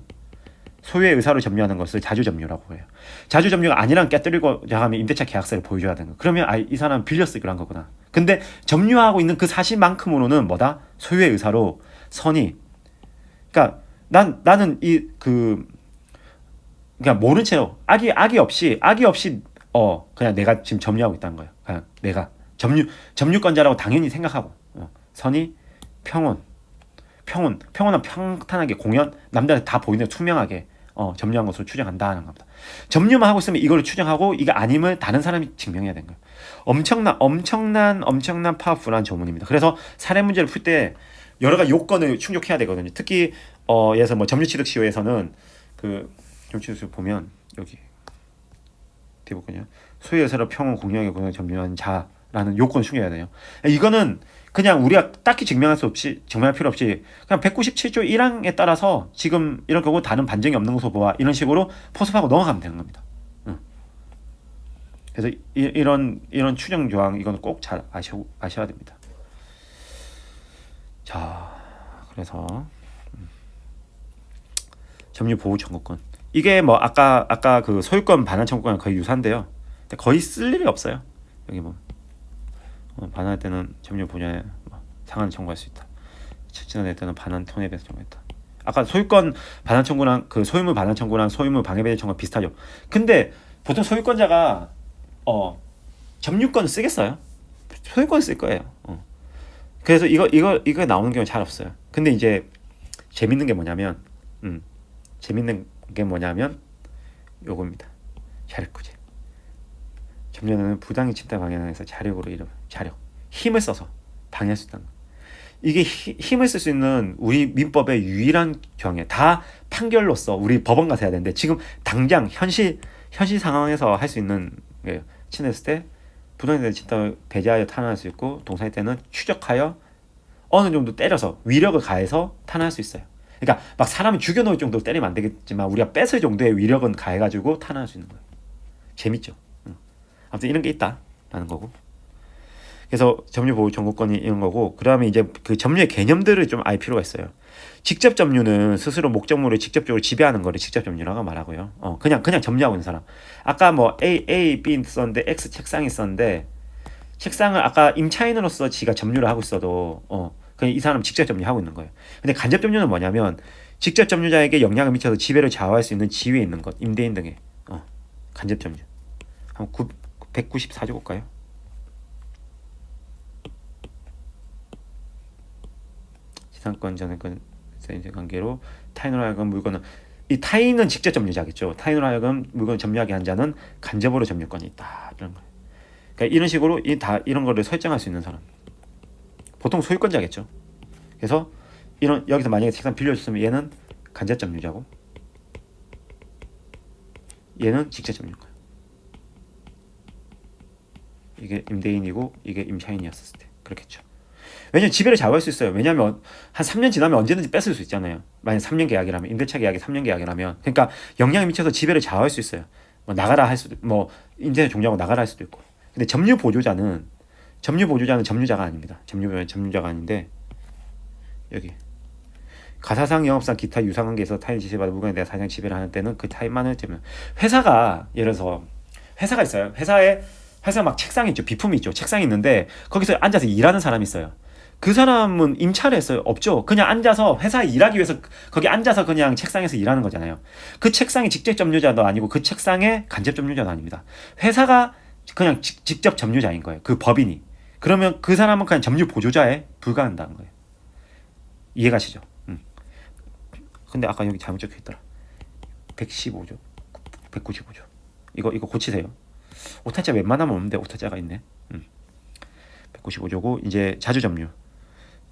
소유의 의사로 점유하는 것을 자주 점유라고 해요. 자주 점유가 아니란 깨뜨리고자 하면 임대차 계약서를 보여줘야 되는 거. 그러면 이 사람 빌려 쓰기로 한 거구나. 근데 점유하고 있는 그 사실만큼으로는 뭐다? 소유의 의사로 선의. 그러니까 나는 그냥 모른 채로 악의 없이 그냥 내가 지금 점유하고 있다는 거예요. 그냥 내가 점유권자라고 당연히 생각하고 선의, 평온한 평탄하게 공연, 남들한테 다 보이는 투명하게 점유한 것으로 추정한다는 겁니다. 점유만 하고 있으면 이걸 추정하고 이거 아님을 다른 사람이 증명해야 되는 거예요. 엄청난 파워풀한 조문입니다. 그래서 사례 문제를 풀 때 여러 가지 요건을 충족해야 되거든요. 특히 예를 들어서 뭐 점유취득시효에서는 그 점유취득시효 보면 여기 대부분이요. 소유의 의사로 평온 공유하게 공연 점유한 자라는 요건을 충족해야 돼요. 이거는 그냥 우리가 딱히 증명할 필요 없이 그냥 197조 1항에 따라서 지금 이런 거고 다른 반증이 없는 것으로 보아 이런 식으로 포섭하고 넘어가면 되는 겁니다. 그래서 이런 추정 조항 이건 꼭 잘 아셔야 됩니다. 자, 그래서 점유 보호 청구권 이게 뭐 아까 그 소유권 반환 청구권랑 거의 유사한데요. 거의 쓸 일이 없어요. 여기 뭐 반환할 때는 점유 분야에 상한을 청구할 수 있다. 지난해 때는 반환 톤에 대해서 청구했다. 아까 소유권 반환 청구랑 그 소유물 반환 청구랑 소유물 방해배제 청구 비슷하죠. 근데 보통 소유권자가 점유권을 쓰겠어요? 소유권을 쓸 거예요. 그래서 이거 나오는 경우 잘 없어요. 근데 이제 재밌는 게 뭐냐면 요겁니다. 자력구제. 점유는 부당히 침탈 방해해서 자력으로 힘을 써서 방해할 수 있다는 거. 이게 힘을 쓸 수 있는 우리 민법의 유일한 경우에 다 판결로서 우리 법원 가서 해야 되는데 지금 당장 현실 상황에서 할 수 있는 거예요. 친했을 때 부당히 침탈 배제하여 탄원할 수 있고 동사일 때는 추적하여 어느 정도 때려서 위력을 가해서 탄원할 수 있어요. 그러니까 막 사람을 죽여놓을 정도로 때리면 안 되겠지만 우리가 뺏을 정도의 위력은 가해가지고 탄원할 수 있는 거예요. 재밌죠? 아무튼 이런 게 있다라는 거고. 그래서 점유 보호 청구권이 이런 거고, 그 다음에 이제 그 점유의 개념들을 좀 알 필요가 있어요. 직접 점유는 스스로 목적물을 직접적으로 지배하는 거를 직접 점유라고 말하고요. 그냥 점유하고 있는 사람. 아까 뭐 A, B 썼는데 X 책상이 있었는데 책상을 아까 임차인으로서 지가 점유를 하고 있어도 그냥 이 사람 직접 점유하고 있는 거예요. 근데 간접 점유는 뭐냐면 직접 점유자에게 영향을 미쳐서 지배를 좌우할 수 있는 지위에 있는 것, 임대인 등의 간접 점유. 한번 194조 볼까요? 지상권 전세권 이제 관계로 타인으로 하여금 물건은 이 타인은 직접 점유자겠죠. 타인으로 하여금 물건을 점유하게 한 자는 간접으로 점유권이 있다 이런 거예요. 그러니까 이런 식으로 이런 거를 설정할 수 있는 사람. 보통 소유권자겠죠. 그래서 여기서 만약에 책상 빌려줬으면 얘는 간접 점유자고 얘는 직접 점유권. 이게 임대인이고 이게 임차인이었을 때 그렇겠죠. 왜냐면 지배를 좌우할 수 있어요. 왜냐면 한 3년 지나면 언제든지 뺏을 수 있잖아요. 만약 3년 계약이라면 임대차 계약이 3년 계약이라면 그러니까 영향을 미쳐서 지배를 좌우할 수 있어요. 뭐 나가라 할 수도 뭐 임대 종료하고 나가라 할 수도 있고. 근데 점유 보조자는 점유자가 아닙니다. 점유자가 아닌데 여기 가사상 영업상 기타 유상관계에서 타인 지시받은 물건에 대해 사실상 지배를 하는 때는 그 타인만을 제면 회사가 예를 들어서 회사가 있어요. 회사 막 책상이 있죠. 비품이 있죠. 책상이 있는데 거기서 앉아서 일하는 사람이 있어요. 그 사람은 임차를 했어요? 없죠. 그냥 앉아서 회사에 일하기 위해서 거기 앉아서 그냥 책상에서 일하는 거잖아요. 그 책상이 직접 점유자도 아니고 그 책상의 간접 점유자도 아닙니다. 회사가 그냥 직접 점유자인 거예요. 그 법인이. 그러면 그 사람은 그냥 점유 보조자에 불과한다는 거예요. 이해가시죠? 근데 아까 여기 잘못 적혀 있더라. 115조, 195조. 이거 고치세요. 오탈자 웬만하면 없는데 오탈자가 있네. 195조고 이제 자주점유.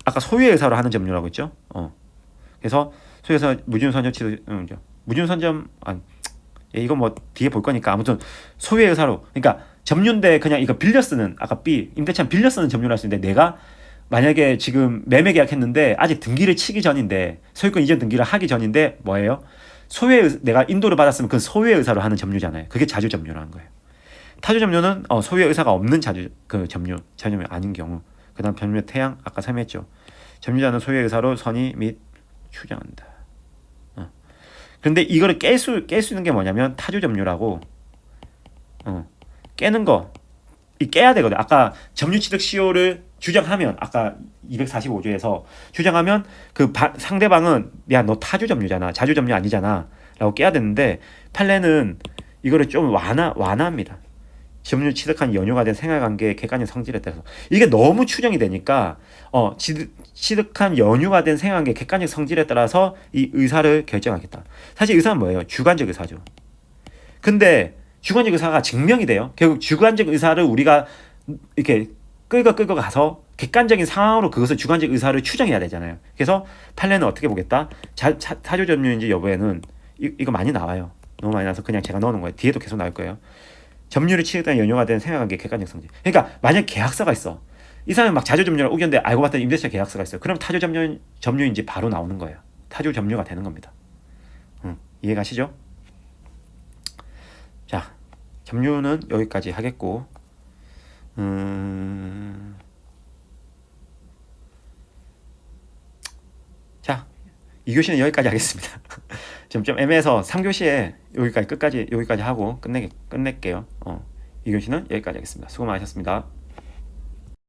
아까 소유의 의사로 하는 점유라고 했죠. 그래서 소유의 의사 무준선점 무준선점 이거 뭐 뒤에 볼 거니까 아무튼 소유의 의사로 그러니까 점유인데 그냥 이거 빌려 쓰는 아까 B 임대차 빌려 쓰는 점유를 할 수 있는데 내가 만약에 지금 매매 계약했는데 아직 등기를 치기 전인데 소유권 이전 등기를 하기 전인데 뭐예요? 내가 인도를 받았으면 그 소유의 의사로 하는 점유잖아요. 그게 자주점유라는 거예요. 타주점유는 소유의 의사가 없는 자주점유 아닌 경우. 그다음 점유 태양 아까 설명했죠. 점유자는 소유의 의사로 선의 및 추정한다. 그런데 이거를 깰 수 있는 게 뭐냐면 타주점유라고 깨는 거 깨야 되거든. 아까 점유취득 시효를 주장하면 아까 245조에서 주장하면 그 상대방은 야 너 타주점유잖아 자주점유 아니잖아 라고 깨야 되는데 판례는 이거를 좀 완화합니다. 점유 취득한 연유가 된 생활관계의 객관적 성질에 따라서 이게 너무 추정이 되니까 취득한 연유가 된 생활관계의 객관적 성질에 따라서 이 의사를 결정하겠다. 사실 의사는 뭐예요? 주관적 의사죠. 근데 주관적 의사가 증명이 돼요. 결국 주관적 의사를 우리가 이렇게 끌고 가서 객관적인 상황으로 그것을 주관적 의사를 추정해야 되잖아요. 그래서 판례는 어떻게 보겠다? 타주점유인지 여부에는 이거 많이 나와요. 너무 많이 나와서 그냥 제가 넣어놓은 거예요. 뒤에도 계속 나올 거예요. 점유를 취득한 연유가 된 생활관계 객관적 성질. 그러니까 만약 계약서가 있어. 이 사람이 막 자주점유를 우겼는데 알고 봤더니 임대차 계약서가 있어요. 그럼 타주점유인지 바로 나오는 거예요. 타주점유가 되는 겁니다. 이해가시죠? 자, 점유는 여기까지 하겠고 자, 2교시는 여기까지 하겠습니다. 지금 좀 애매해서 3교시에 여기까지 하고 끝낼게요. 2교시는 여기까지 하겠습니다. 수고 많으셨습니다.